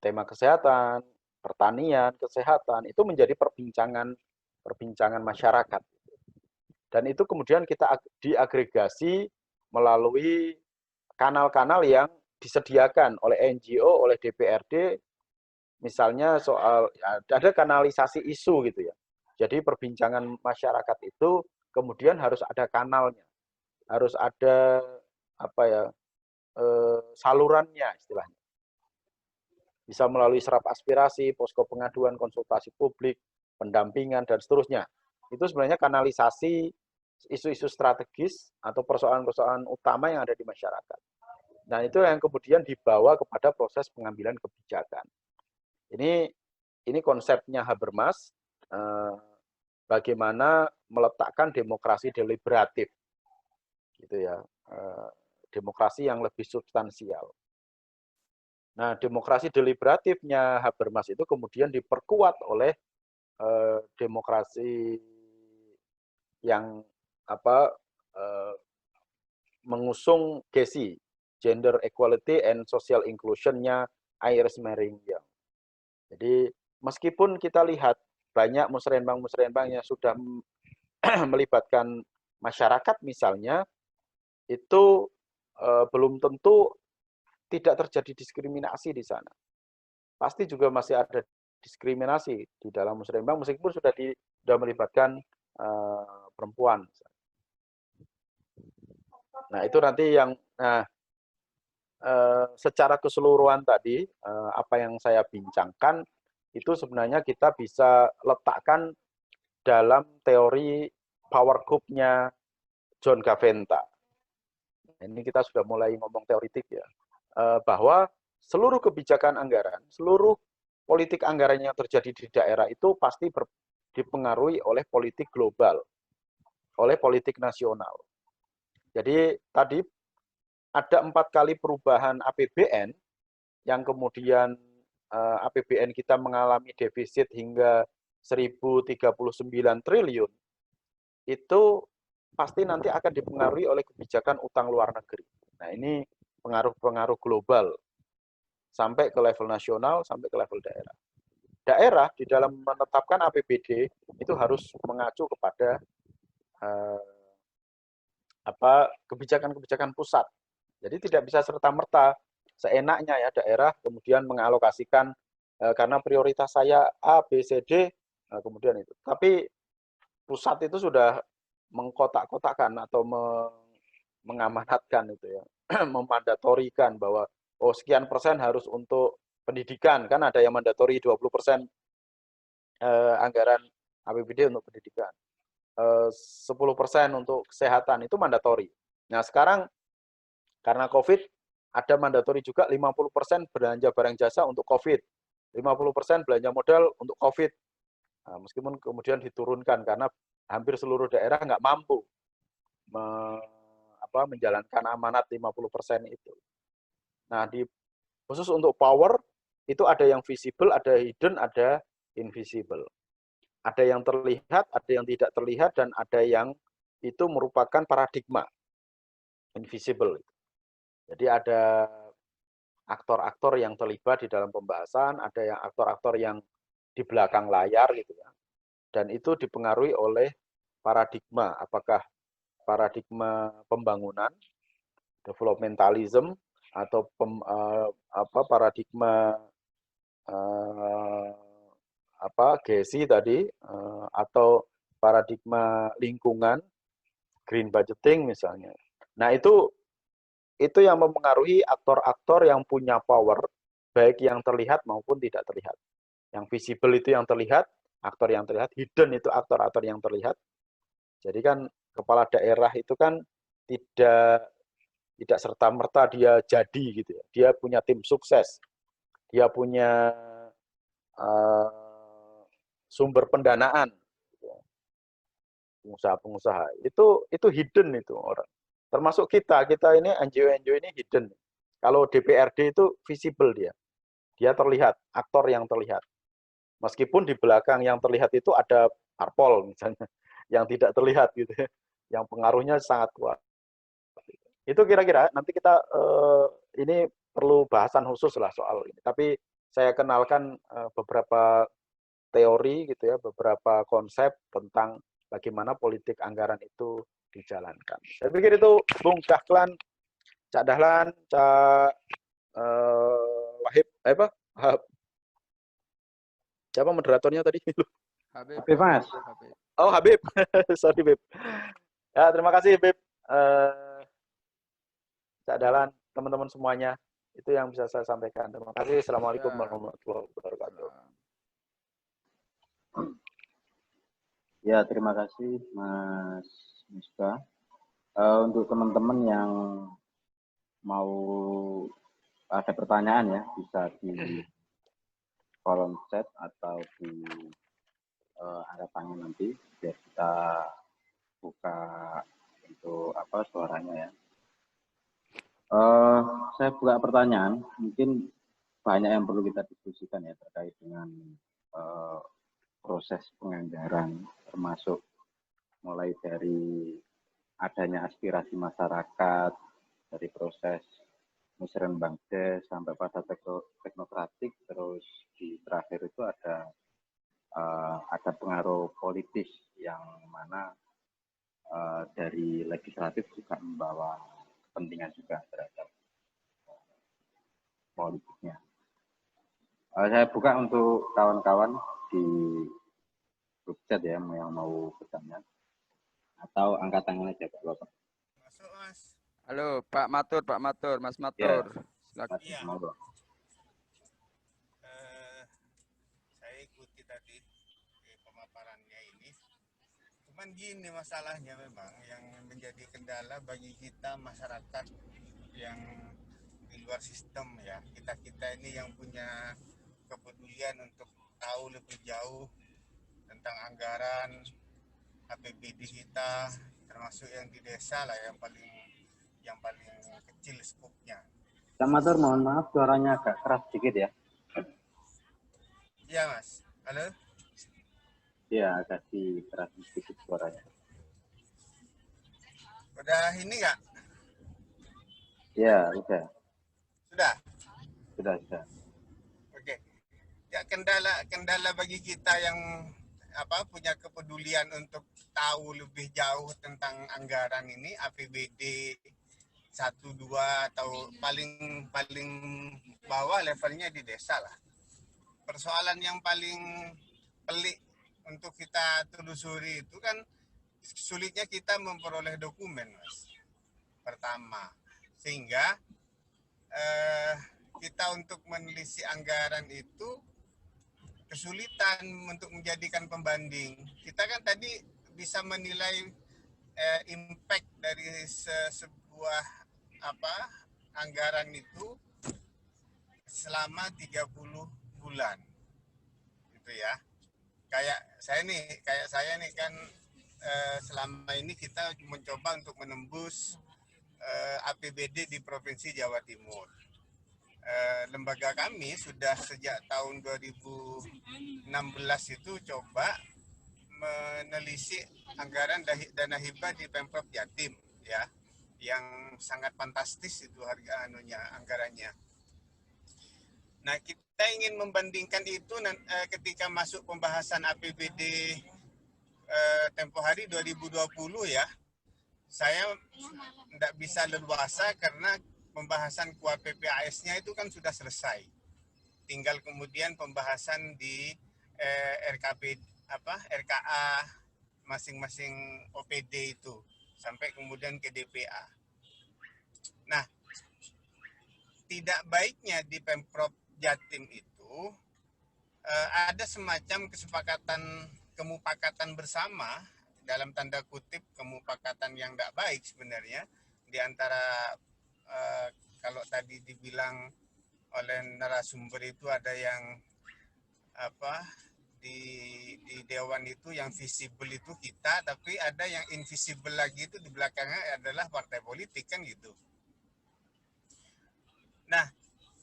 Tema kesehatan, pertanian, kesehatan, itu menjadi perbincangan masyarakat. Dan itu kemudian kita diagregasi melalui kanal-kanal yang disediakan oleh NGO, oleh DPRD, misalnya soal ada kanalisasi isu gitu ya. Jadi perbincangan masyarakat itu kemudian harus ada kanalnya, harus ada salurannya istilahnya. Bisa melalui serap aspirasi, posko pengaduan, konsultasi publik, pendampingan dan seterusnya. Itu sebenarnya kanalisasi isu-isu strategis atau persoalan-persoalan utama yang ada di masyarakat. Nah, itu yang kemudian dibawa kepada proses pengambilan kebijakan. Ini konsepnya Habermas, bagaimana meletakkan demokrasi deliberatif, gitu ya, demokrasi yang lebih substansial. Nah, demokrasi deliberatifnya Habermas itu kemudian diperkuat oleh demokrasi yang mengusung GESI, Gender Equality and Social Inclusion-nya Iris Merindian. Jadi meskipun kita lihat banyak musrenbang-musrenbang yang sudah melibatkan masyarakat misalnya, itu belum tentu tidak terjadi diskriminasi di sana. Pasti juga masih ada diskriminasi di dalam musrenbang meskipun sudah melibatkan perempuan. Nah, itu nanti yang secara keseluruhan tadi apa yang saya bincangkan itu sebenarnya kita bisa letakkan dalam teori power group-nya John Gaventa. Ini kita sudah mulai ngomong teoritik ya, bahwa seluruh kebijakan anggaran, seluruh politik anggaran yang terjadi di daerah itu pasti dipengaruhi oleh politik global, oleh politik nasional. Jadi tadi ada 4 kali perubahan APBN yang kemudian APBN kita mengalami defisit hingga 1.039 triliun, itu pasti nanti akan dipengaruhi oleh kebijakan utang luar negeri. Nah, ini pengaruh-pengaruh global sampai ke level nasional, sampai ke level daerah. Daerah di dalam menetapkan APBD itu harus mengacu kepada kebijakan-kebijakan pusat. Jadi tidak bisa serta-merta seenaknya ya daerah kemudian mengalokasikan karena prioritas saya A, B, C, D, kemudian itu. Tapi pusat itu sudah mengkotak-kotakkan atau mengamanatkan itu ya, memandatorikan bahwa sekian persen harus untuk pendidikan, kan ada yang mandatori 20% anggaran APBD untuk pendidikan, 10% untuk kesehatan, itu mandatori. Nah, sekarang karena COVID, ada mandatori juga 50% belanja barang jasa untuk COVID, 50% belanja modal untuk COVID. Nah, meskipun kemudian diturunkan karena hampir seluruh daerah nggak mampu menjalankan amanat 50% itu. Nah, khusus untuk power, itu ada yang visible, ada hidden, ada invisible. Ada yang terlihat, ada yang tidak terlihat, dan ada yang itu merupakan paradigma invisible. Jadi ada aktor-aktor yang terlibat di dalam pembahasan, ada yang aktor-aktor yang di belakang layar gitu ya. Dan itu dipengaruhi oleh paradigma, apakah paradigma pembangunan, developmentalism, atau paradigma GESI tadi, atau paradigma lingkungan, green budgeting misalnya. Nah itu yang mempengaruhi aktor-aktor yang punya power, baik yang terlihat maupun tidak terlihat. Yang visible itu yang terlihat, aktor yang terlihat, hidden itu aktor-aktor yang terlihat. Jadi kan kepala daerah itu kan tidak serta-merta dia jadi gitu ya. Dia punya tim sukses, dia punya sumber pendanaan, pengusaha-pengusaha. Itu hidden itu orang. Termasuk kita ini NGO ini hidden. Kalau DPRD itu visible dia. Dia terlihat, aktor yang terlihat. Meskipun di belakang yang terlihat itu ada parpol misalnya, yang tidak terlihat gitu ya, yang pengaruhnya sangat kuat. Itu kira-kira nanti kita ini perlu bahasan khusus lah soal ini. Tapi saya kenalkan beberapa teori gitu ya, beberapa konsep tentang bagaimana politik anggaran itu dijalankan. Saya pikir itu Bung Dahlan, Cak Dahlan, Cak Wahib, siapa moderatornya tadi? Habib, Mas. Habib. Oh Habib, sorry Habib. Ya terima kasih Habib. Cak Dahlan, teman-teman semuanya, itu yang bisa saya sampaikan. Terima kasih. Assalamualaikum warahmatullahi wabarakatuh. Ya, terima kasih Mas Misbah. Untuk teman-teman yang mau ada pertanyaan ya, bisa di kolom chat atau di ada tangan nanti, biar kita buka untuk suaranya ya. Saya buka pertanyaan, mungkin banyak yang perlu kita diskusikan ya terkait dengan proses penganggaran, termasuk mulai dari adanya aspirasi masyarakat, dari proses musrenbang sampai pada teknokratik, terus di terakhir itu ada pengaruh politis yang mana dari legislatif juga membawa kepentingan juga terhadap politiknya. Saya buka untuk kawan-kawan di grup chat ya yang mau bertanya, atau angkat tangan aja Pak Bapak. Masuk Mas. Halo Pak Matur, Mas Matur. Ya, Iya. Saya ikuti tadi pemaparannya ini. Cuman gini masalahnya memang yang menjadi kendala bagi kita masyarakat yang di luar sistem ya. Kita ini yang punya kepedulian untuk tahu lebih jauh tentang anggaran APBD kita, termasuk yang di desa lah yang paling kecil skupnya. Pak Matur, mohon maaf suaranya agak keras sedikit ya. Iya Mas. Halo? Iya, agak keras sedikit suaranya. Udah ini nggak? Iya, udah. Sudah? Sudah. Oke. Ya kendala bagi kita yang punya kepedulian untuk tahu lebih jauh tentang anggaran ini, APBD 1, 2 atau paling bawah levelnya di desa lah. Persoalan yang paling pelik untuk kita telusuri itu kan sulitnya kita memperoleh dokumen, Mas. Pertama, sehingga kita untuk menelisik anggaran itu kesulitan untuk menjadikan pembanding. Kita kan tadi bisa menilai impact dari sebuah anggaran itu selama 30 bulan. Gitu ya. Kayak saya nih kan selama ini kita mencoba untuk menembus APBD di Provinsi Jawa Timur. Lembaga kami sudah sejak tahun 2016 itu coba menelisik anggaran dana hibah di Pemprov Jatim ya, yang sangat fantastis itu harga anggarannya. Nah, kita ingin membandingkan itu ketika masuk pembahasan APBD tempo hari 2020 ya. Saya tidak bisa leluasa karena pembahasan KUA PPAS-nya itu kan sudah selesai. Tinggal kemudian pembahasan di RKA masing-masing OPD itu sampai kemudian ke DPA. Nah, tidak baiknya di Pemprov Jatim itu ada semacam kemupakatan bersama, dalam tanda kutip kemupakatan yang tidak baik sebenarnya, di antara kalau tadi dibilang oleh narasumber itu ada yang di dewan itu yang visible itu kita, tapi ada yang invisible lagi itu di belakangnya adalah partai politik kan gitu. Nah,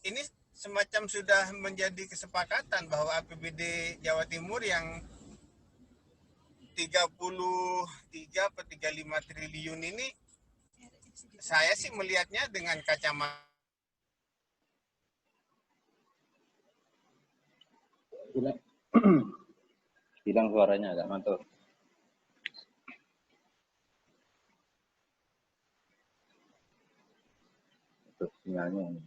ini semacam sudah menjadi kesepakatan bahwa APBD Jawa Timur yang 33 atau 35 triliun ini, saya sih melihatnya dengan kacamata. Hilang suaranya agak mantul. Itu sinyalnya ini.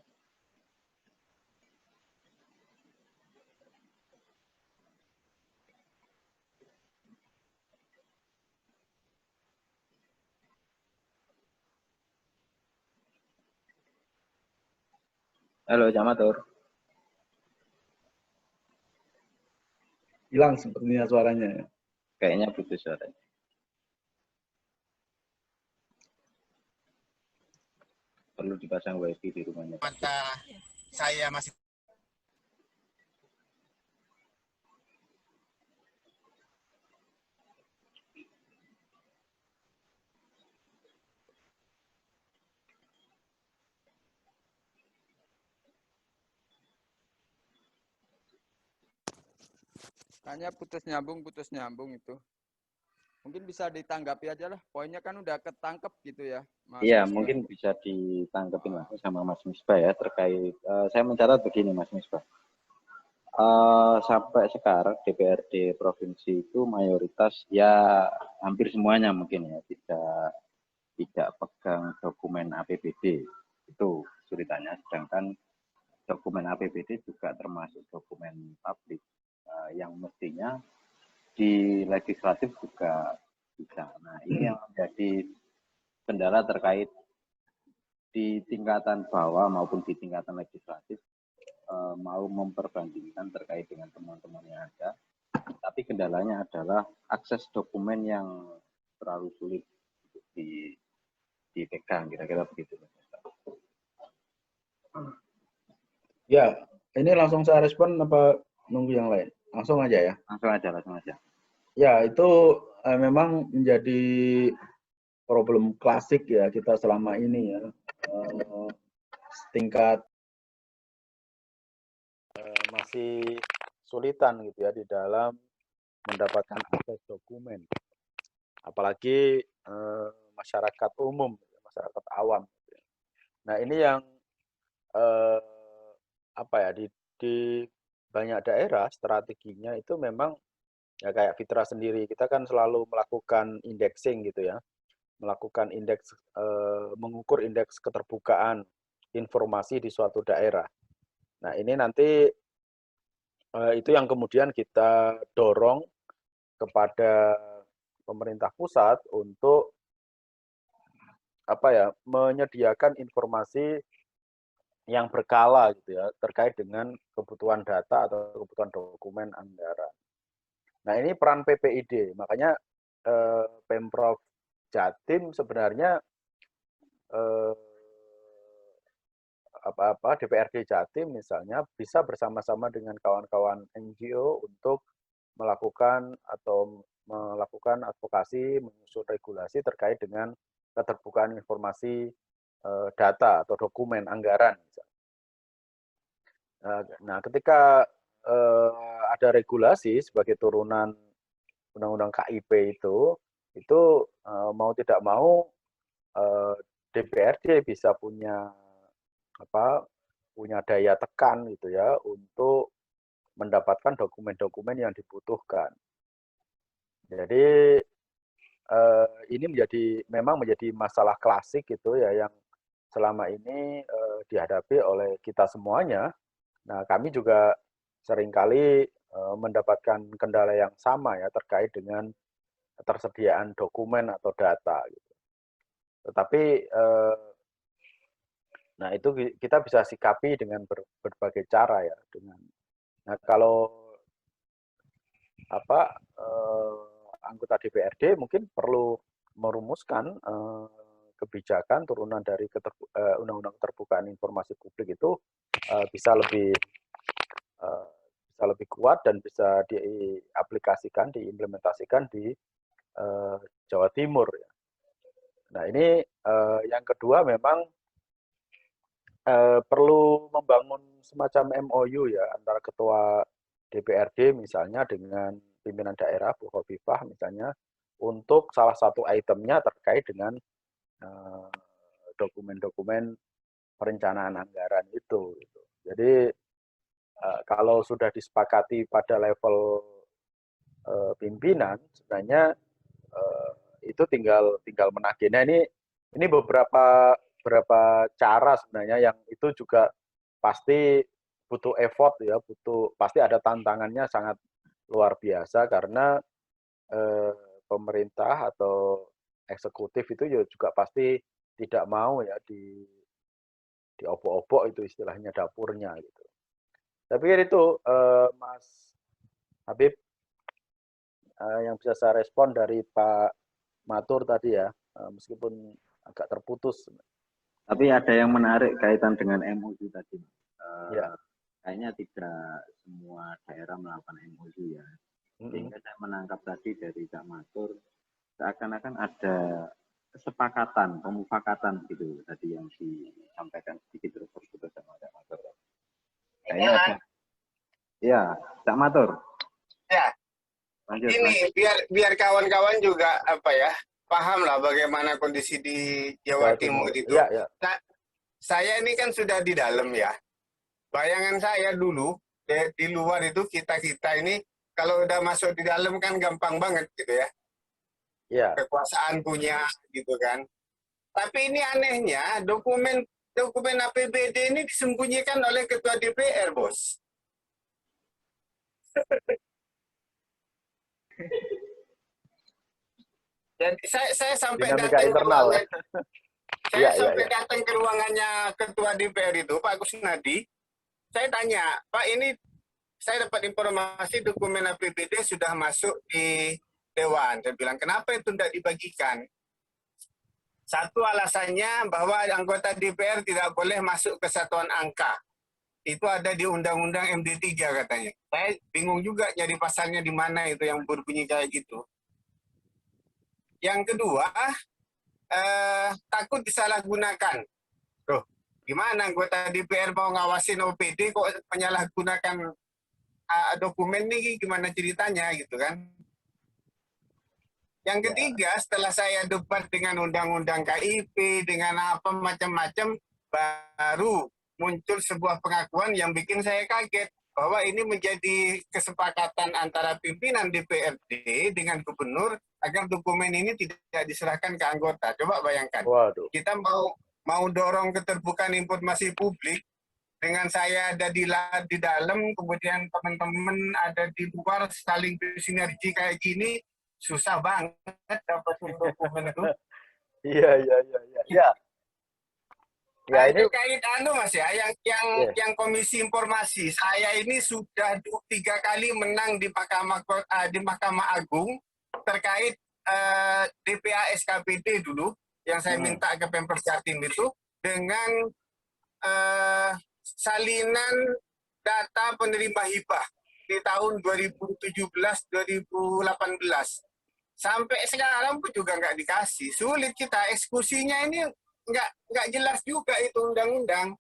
Halo, Jamatur. Hilang sepertinya suaranya. Kayaknya putus suaranya. Perlu dipasang wifi di rumahnya. Mata saya masih Kayaknya putus nyambung itu. Mungkin bisa ditanggapi aja lah. Poinnya kan udah ketangkep gitu ya, Mas. Iya, mungkin bisa ditangkapin langsung sama Mas Misbah ya terkait. Saya mencatat begini, Mas Misbah. Sampai sekarang DPRD provinsi itu mayoritas ya hampir semuanya mungkin ya tidak pegang dokumen APBD, itu sulitannya. Sedangkan dokumen APBD juga termasuk dokumen publik yang mestinya di legislatif juga bisa. Nah, ini yang menjadi kendala terkait di tingkatan bawah maupun di tingkatan legislatif, mau memperbandingkan terkait dengan teman-teman yang ada, tapi kendalanya adalah akses dokumen yang terlalu sulit untuk dipegang, kira-kira begitu. Ya, ini langsung saya respon apa nunggu yang lain? Langsung aja ya. Langsung aja. Ya, itu memang menjadi problem klasik ya kita selama ini ya. Tingkat masih sulitan gitu ya di dalam mendapatkan akses dokumen. Apalagi masyarakat umum, masyarakat awam. Nah, ini yang di banyak daerah strateginya itu memang ya kayak Fitra sendiri, kita kan selalu melakukan indexing gitu ya, melakukan indeks, mengukur indeks keterbukaan informasi di suatu daerah. Nah, ini nanti itu yang kemudian kita dorong kepada pemerintah pusat untuk menyediakan informasi yang berkala gitu ya terkait dengan kebutuhan data atau kebutuhan dokumen anggaran. Nah, ini peran PPID, makanya Pemprov Jatim sebenarnya DPRD Jatim misalnya bisa bersama-sama dengan kawan-kawan NGO untuk melakukan advokasi, menyusun regulasi terkait dengan keterbukaan informasi data atau dokumen anggaran. Nah, ketika ada regulasi sebagai turunan undang-undang KIP itu mau tidak mau DPRD bisa punya punya daya tekan gitu ya untuk mendapatkan dokumen-dokumen yang dibutuhkan. Jadi ini memang menjadi masalah klasik gitu ya yang selama ini dihadapi oleh kita semuanya. Nah, kami juga seringkali mendapatkan kendala yang sama ya terkait dengan ketersediaan dokumen atau data gitu. Tetapi nah itu kita bisa sikapi dengan berbagai cara ya nah kalau anggota DPRD mungkin perlu merumuskan kebijakan turunan dari Undang-Undang Keterbukaan Informasi Publik itu bisa lebih kuat dan bisa diaplikasikan, diimplementasikan di Jawa Timur. Ya. Nah ini yang kedua memang perlu membangun semacam MOU ya antara ketua DPRD misalnya dengan pimpinan daerah Bu Khofifah misalnya untuk salah satu itemnya terkait dengan dokumen-dokumen perencanaan anggaran itu. Gitu. Jadi kalau sudah disepakati pada level pimpinan sebenarnya itu tinggal menagih. Nah ini beberapa cara sebenarnya yang itu juga pasti butuh effort ya, pasti ada tantangannya sangat luar biasa karena pemerintah atau eksekutif itu juga pasti tidak mau ya diobok-obok itu istilahnya dapurnya gitu. Saya pikir itu Mas Habib yang bisa saya respon dari Pak Matur tadi ya, meskipun agak terputus. Tapi ada yang menarik kaitan dengan MOU tadi. Ya. Kayaknya tidak semua daerah melakukan MOU ya. Sehingga saya menangkap tadi dari Kak Matur, seakan-akan ada kesepakatan, pemufakatan gitu tadi yang disampaikan sedikit terus sama Kak Matur. Kayaknya ada. Ya, Kak Matur. Ya. Lanjut, ini biar kawan-kawan juga paham lah bagaimana kondisi di Jawa Timur itu. Ya, ya. Nah, saya ini kan sudah di dalam ya. Bayangan saya dulu di luar itu kita ini kalau udah masuk di dalam kan gampang banget gitu ya. Ya. Kekuasaan punya gitu kan. Tapi ini anehnya dokumen APBD ini disembunyikan oleh Ketua DPR, Bos. Jadi saya sampai dinamika datang internal. datang ke ruangannya Ketua DPR itu, Pak Kusnadi. Saya tanya, Pak ini saya dapat informasi dokumen APBD sudah masuk di Dewan. Saya bilang, kenapa itu tidak dibagikan? Satu alasannya bahwa anggota DPR tidak boleh masuk ke satuan angka. Itu ada di Undang-Undang MD3 katanya. Saya bingung juga nyari pasalnya di mana itu yang berbunyi kayak gitu. Yang kedua, takut disalahgunakan. Tuh, gimana anggota DPR mau ngawasin OPD kok menyalahgunakan dokumen nih, gimana ceritanya gitu kan. Yang ketiga, setelah saya debat dengan undang-undang KIP, dengan apa macam-macam, baru muncul sebuah pengakuan yang bikin saya kaget. Bahwa ini menjadi kesepakatan antara pimpinan DPRD dengan gubernur agar dokumen ini tidak diserahkan ke anggota. Coba bayangkan, kita mau dorong keterbukaan informasi publik, dengan saya ada di dalam, kemudian teman-teman ada di luar, saling bersinergi kayak gini, susah banget dapat dokumen itu. Iya. Ya, ini terkait Mas ya, yang Komisi Informasi, saya ini sudah 3 kali menang di Mahkamah Agung terkait DPA SKPD dulu yang saya minta ke Pemprov Jatim itu dengan salinan data penerima hibah di tahun 2017-2018. Sampai sekarang pun juga nggak dikasih. Sulit kita eksekusinya ini nggak jelas juga itu undang-undang.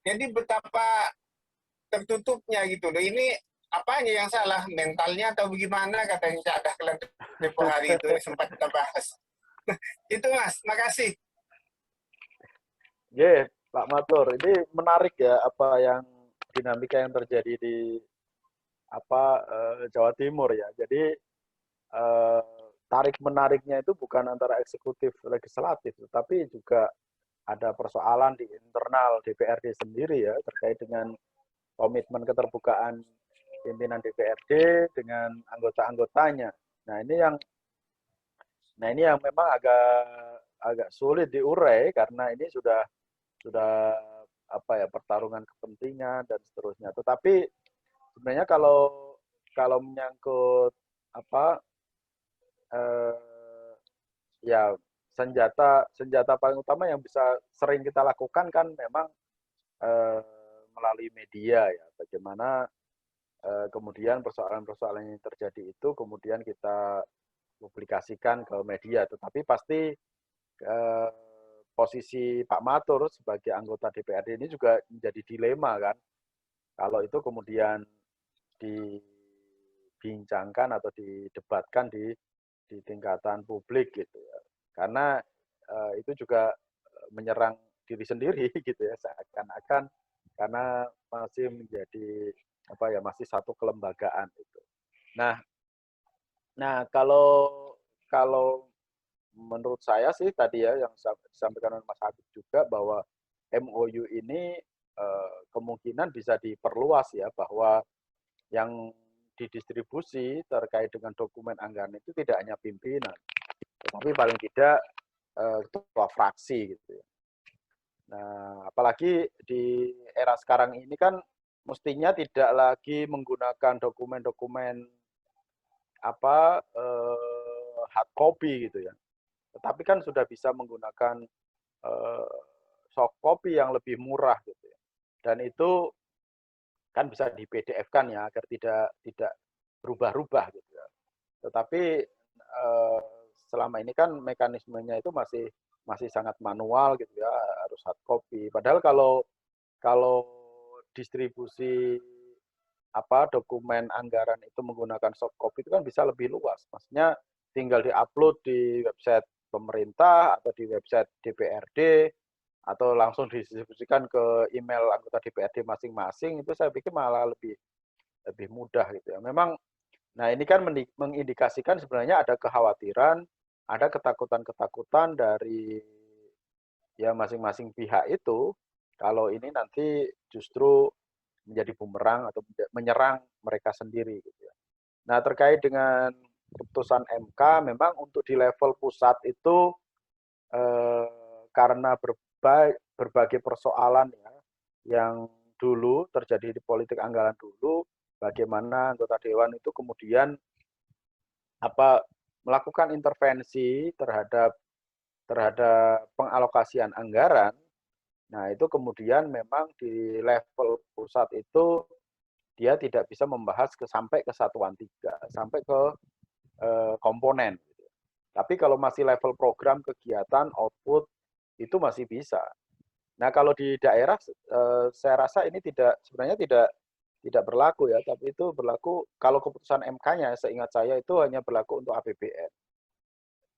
Jadi betapa tertutupnya gitu loh. Ini apanya yang salah, mentalnya atau bagaimana, katanya Cak Dahlan tempo hari itu sempat kita bahas. Itu Mas, makasih. Pak Matur, ini menarik ya apa yang dinamika yang terjadi di Jawa Timur ya. Jadi tarik menariknya itu bukan antara eksekutif legislatif, tetapi juga ada persoalan di internal DPRD sendiri ya terkait dengan komitmen keterbukaan pimpinan DPRD dengan anggota-anggotanya. Nah ini yang memang agak sulit diurai karena ini sudah pertarungan kepentingan dan seterusnya. Tetapi sebenarnya kalau menyangkut ya senjata paling utama yang bisa sering kita lakukan kan memang melalui media ya. Bagaimana kemudian persoalan-persoalan yang terjadi itu kemudian kita publikasikan ke media. Tetapi pasti posisi Pak Matur sebagai anggota DPRD ini juga menjadi dilema kan. Kalau itu kemudian dibincangkan atau didebatkan di tingkatan publik gitu ya. Karena itu juga menyerang diri sendiri gitu ya, seakan-akan karena masih menjadi masih satu kelembagaan itu. Nah kalau menurut saya sih tadi ya yang disampaikan oleh Mas Habib juga bahwa MOU ini kemungkinan bisa diperluas ya, bahwa yang didistribusi terkait dengan dokumen anggaran itu tidak hanya pimpinan, tetapi paling tidak ketua fraksi gitu ya. Nah, apalagi di era sekarang ini kan mestinya tidak lagi menggunakan dokumen-dokumen hard copy gitu ya. Tetapi kan sudah bisa menggunakan soft copy yang lebih murah gitu ya. Dan itu kan bisa di PDF-kan ya agar tidak berubah-ubah gitu ya. Tetapi selama ini kan mekanismenya itu masih sangat manual gitu ya, harus hard copy. Padahal kalau distribusi dokumen anggaran itu menggunakan soft copy itu kan bisa lebih luas. Maksudnya tinggal diupload di website pemerintah atau di website DPRD atau langsung didistribusikan ke email anggota DPRD masing-masing, itu saya pikir malah lebih mudah gitu ya. Memang nah ini kan mengindikasikan sebenarnya ada kekhawatiran, ada ketakutan-ketakutan dari ya masing-masing pihak itu kalau ini nanti justru menjadi bumerang atau menyerang mereka sendiri gitu ya. Nah, terkait dengan keputusan MK memang untuk di level pusat itu karena berbagai persoalan ya yang dulu terjadi di politik anggaran dulu, bagaimana anggota dewan itu kemudian melakukan intervensi terhadap pengalokasian anggaran. Nah, itu kemudian memang di level pusat itu dia tidak bisa membahas sampai ke satuan 3, sampai ke komponen. Tapi kalau masih level program, kegiatan, output, itu masih bisa. Nah, kalau di daerah, saya rasa ini sebenarnya tidak berlaku ya, tapi itu berlaku kalau keputusan MK-nya, seingat saya itu hanya berlaku untuk APBN.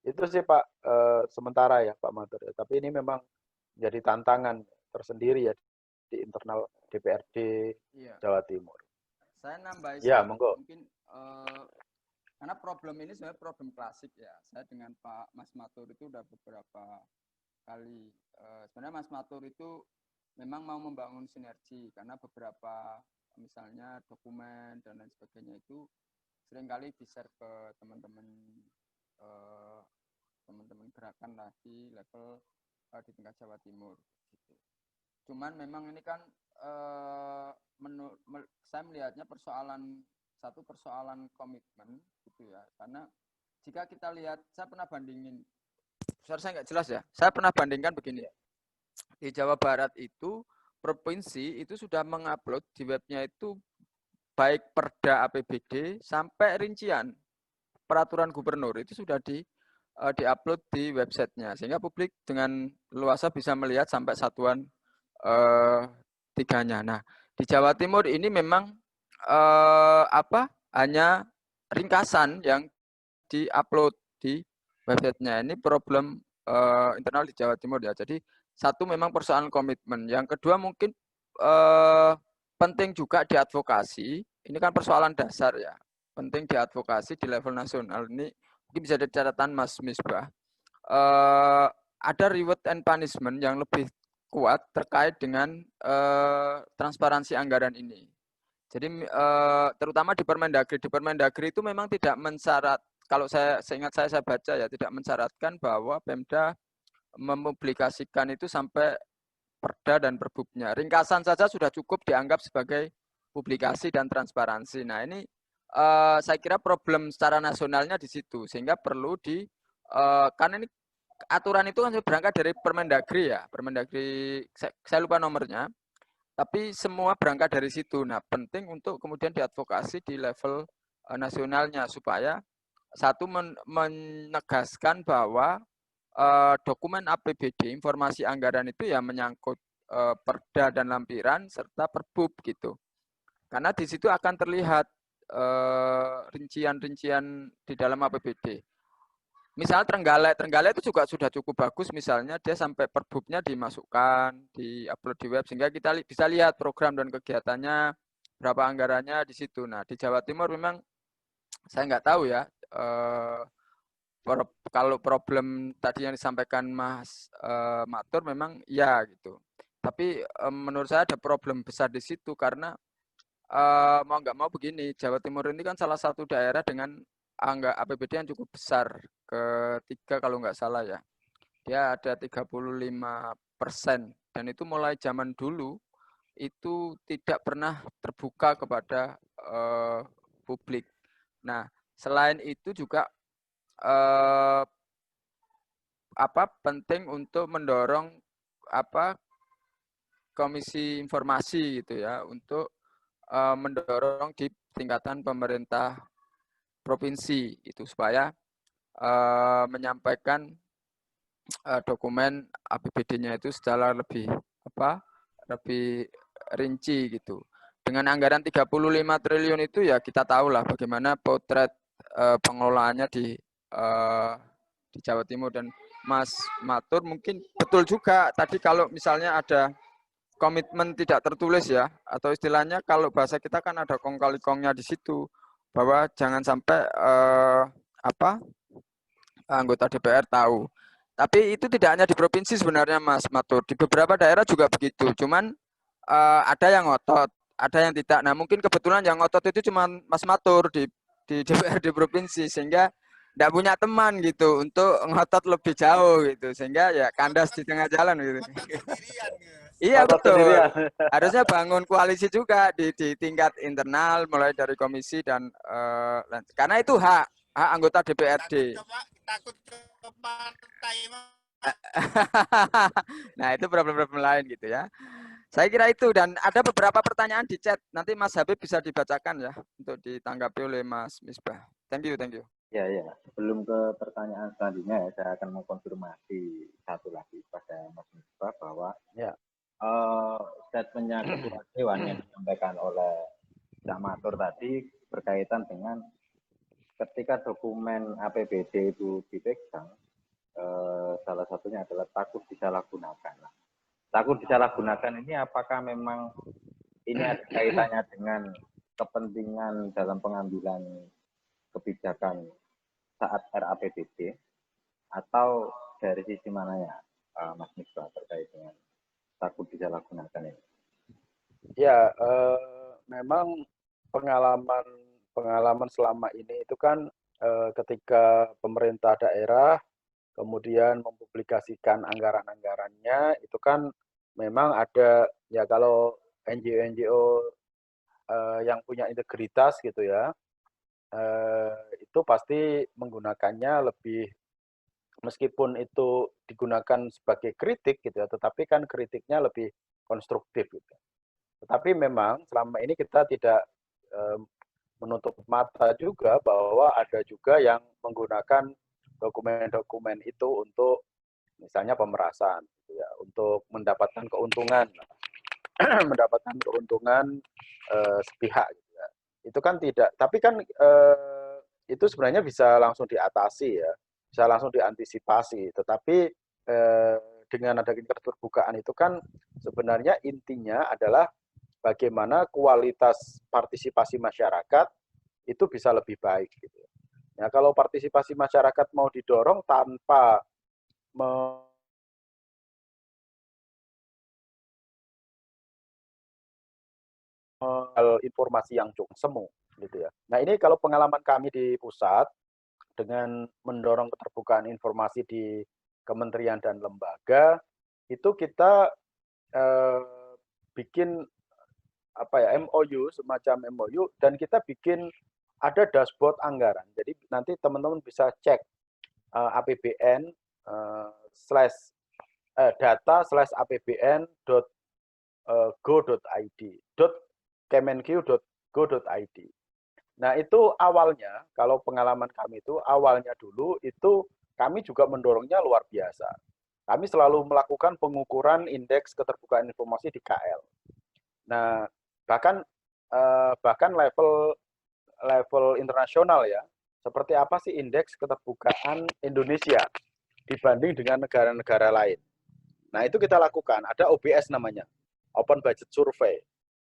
Itu sih Pak, sementara ya Pak Matur. Tapi ini memang jadi tantangan tersendiri ya di internal DPRD Jawa Timur. Saya nambahin ya, monggo. Mungkin karena problem ini sebenarnya problem klasik ya. Saya dengan Pak Mas Matur itu udah beberapa kali. Sebenarnya Mas Matur itu memang mau membangun sinergi karena beberapa misalnya dokumen dan lain sebagainya itu seringkali di-share ke teman-teman gerakan lah di level di tingkat Jawa Timur. Gitu. Cuman memang ini kan saya melihatnya satu persoalan komitmen gitu ya, karena jika kita lihat, saya pernah bandingin, suara saya nggak jelas ya, saya pernah bandingkan begini, di Jawa Barat itu provinsi itu sudah mengupload di webnya itu baik perda APBD sampai rincian peraturan gubernur itu sudah diupload di websitenya, sehingga publik dengan luasa bisa melihat sampai satuan 3-nya. Nah, di Jawa Timur ini memang hanya ringkasan yang di-upload di websitenya. Ini problem internal di Jawa Timur ya. Jadi satu memang persoalan komitmen. Yang kedua mungkin penting juga diadvokasi. Ini kan persoalan dasar ya. Penting diadvokasi di level nasional. Ini mungkin bisa jadi catatan Mas Misbah. Ada reward and punishment yang lebih kuat terkait dengan transparansi anggaran ini. Jadi terutama di Permendagri. Di Permendagri itu memang tidak mensyarat, kalau seingat saya baca ya, tidak mensyaratkan bahwa Pemda mempublikasikan itu sampai perda dan perbubnya. Ringkasan saja sudah cukup dianggap sebagai publikasi dan transparansi. Nah ini saya kira problem secara nasionalnya di situ, sehingga perlu karena ini aturan itu kan berangkat dari Permendagri ya, Permendagri saya lupa nomornya, tapi semua berangkat dari situ. Nah penting untuk kemudian diadvokasi di level nasionalnya supaya satu menegaskan bahwa dokumen APBD, informasi anggaran itu ya menyangkut perda dan lampiran serta perbub gitu. Karena di situ akan terlihat rincian-rincian di dalam APBD. Misalnya Trenggalek itu juga sudah cukup bagus, misalnya dia sampai perbubnya dimasukkan, di-upload di web, sehingga kita bisa lihat program dan kegiatannya, berapa anggarannya di situ. Nah, di Jawa Timur memang saya nggak tahu ya, kalau problem tadi yang disampaikan Mas Matur memang ya gitu. Tapi menurut saya ada problem besar di situ karena mau nggak mau begini, Jawa Timur ini kan salah satu daerah dengan angka APBD yang cukup besar, ketiga kalau nggak salah ya. Dia ada 35% dan itu mulai zaman dulu itu tidak pernah terbuka kepada publik. Nah, selain itu juga penting untuk mendorong komisi informasi gitu ya untuk mendorong di tingkatan pemerintah provinsi itu supaya menyampaikan dokumen APBD-nya itu secara lebih rinci gitu. Dengan anggaran 35 triliun itu ya kita tahu lah bagaimana potret pengelolaannya di Jawa Timur. Dan Mas Matur mungkin betul juga tadi kalau misalnya ada komitmen tidak tertulis ya, atau istilahnya kalau bahasa kita kan ada kong kali kongnya di situ, bahwa jangan sampai anggota DPR tahu. Tapi itu tidak hanya di provinsi sebenarnya Mas Matur, di beberapa daerah juga begitu. Cuman ada yang ngotot, ada yang tidak. Nah mungkin kebetulan yang ngotot itu cuma Mas Matur di DPR di provinsi, sehingga tidak punya teman gitu untuk ngotot lebih jauh gitu, sehingga ya kandas di tengah jalan gitu. Iya betul. Harusnya bangun koalisi juga di tingkat internal, mulai dari komisi dan karena itu hak anggota DPRD. Takut ke partai. Nah itu problem-problem lain gitu ya. Saya kira itu, dan ada beberapa pertanyaan di chat. Nanti Mas Habib bisa dibacakan ya untuk ditanggapi oleh Mas Misbah. Thank you. Ya. Sebelum ke pertanyaan selanjutnya ya, saya akan mengkonfirmasi satu lagi pada Mas Misbah bahwa statementnya Ketua Dewan yang disampaikan oleh Cak Matur tadi berkaitan dengan ketika dokumen APBD itu dipegang, salah satunya adalah takut disalahgunakan. Takut disalahgunakan ini apakah memang ini ada kaitannya dengan kepentingan dalam pengambilan kebijakan saat RAPBD atau dari sisi mananya, Mas Misbah, terkait dengan takut disalahgunakan ini? Ya, memang pengalaman selama ini itu kan ketika pemerintah daerah kemudian mempublikasikan anggaran-anggarannya, itu kan memang ada ya, kalau NGO yang punya integritas gitu ya, itu pasti menggunakannya lebih, meskipun itu digunakan sebagai kritik gitu ya, tetapi kan kritiknya lebih konstruktif gitu. Tetapi memang selama ini kita tidak menutup mata juga bahwa ada juga yang menggunakan dokumen-dokumen itu untuk misalnya pemerasan gitu ya, untuk mendapatkan keuntungan mendapatkan keuntungan sepihak gitu ya. itu kan tidak, tapi kan itu sebenarnya bisa langsung diatasi ya, bisa langsung diantisipasi. Tetapi dengan adanya keterbukaan itu kan sebenarnya intinya adalah bagaimana kualitas partisipasi masyarakat itu bisa lebih baik gitu. Nah, kalau partisipasi masyarakat mau didorong tanpa informasi yang cukup semu gitu ya. Nah, ini kalau pengalaman kami di pusat dengan mendorong keterbukaan informasi di kementerian dan lembaga, itu kita bikin apa ya, MOU, semacam MOU, dan kita bikin ada dashboard anggaran. Jadi nanti teman-teman bisa cek APBN data/apbn.go.id, kemenq.go.id. Nah, itu awalnya, kalau pengalaman kami itu, awalnya dulu itu kami juga mendorongnya luar biasa. Kami selalu melakukan pengukuran indeks keterbukaan informasi di KL. Nah, bahkan level internasional ya, seperti apa sih indeks keterbukaan Indonesia dibanding dengan negara-negara lain. Nah, itu kita lakukan, ada OBS namanya, Open Budget Survey,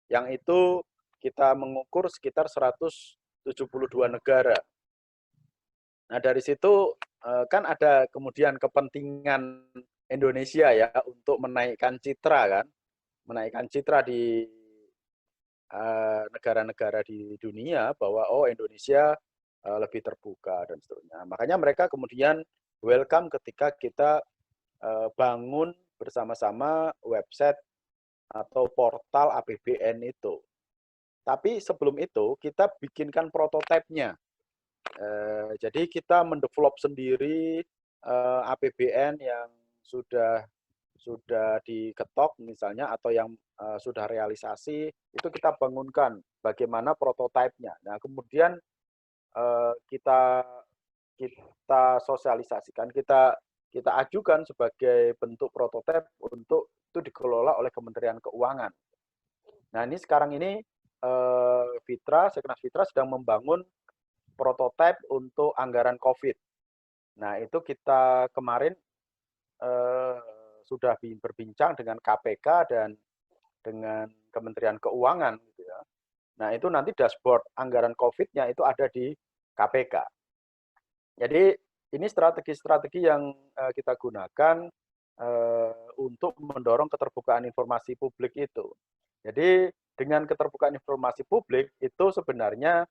yang itu kita mengukur sekitar 172 negara. Nah, dari situ kan ada kemudian kepentingan Indonesia ya untuk menaikkan citra kan, menaikkan citra di negara-negara di dunia bahwa oh Indonesia lebih terbuka dan seterusnya. Makanya mereka kemudian welcome ketika kita bangun bersama-sama website atau portal APBN itu. Tapi sebelum itu kita bikinkan prototipenya. Jadi kita mendevelop sendiri APBN yang sudah diketok misalnya atau yang sudah realisasi, itu kita bangunkan bagaimana prototipenya. Nah, kemudian kita sosialisasikan, kita ajukan sebagai bentuk prototipe untuk itu dikelola oleh Kementerian Keuangan. Nah, ini sekarang ini Seknas Fitra sedang membangun prototipe untuk anggaran COVID. Nah, itu kita kemarin sudah berbincang dengan KPK dan dengan Kementerian Keuangan gitu ya. Nah, itu nanti dashboard anggaran COVID-nya itu ada di KPK. Jadi ini strategi-strategi yang kita gunakan untuk mendorong keterbukaan informasi publik itu. Jadi dengan keterbukaan informasi publik itu sebenarnya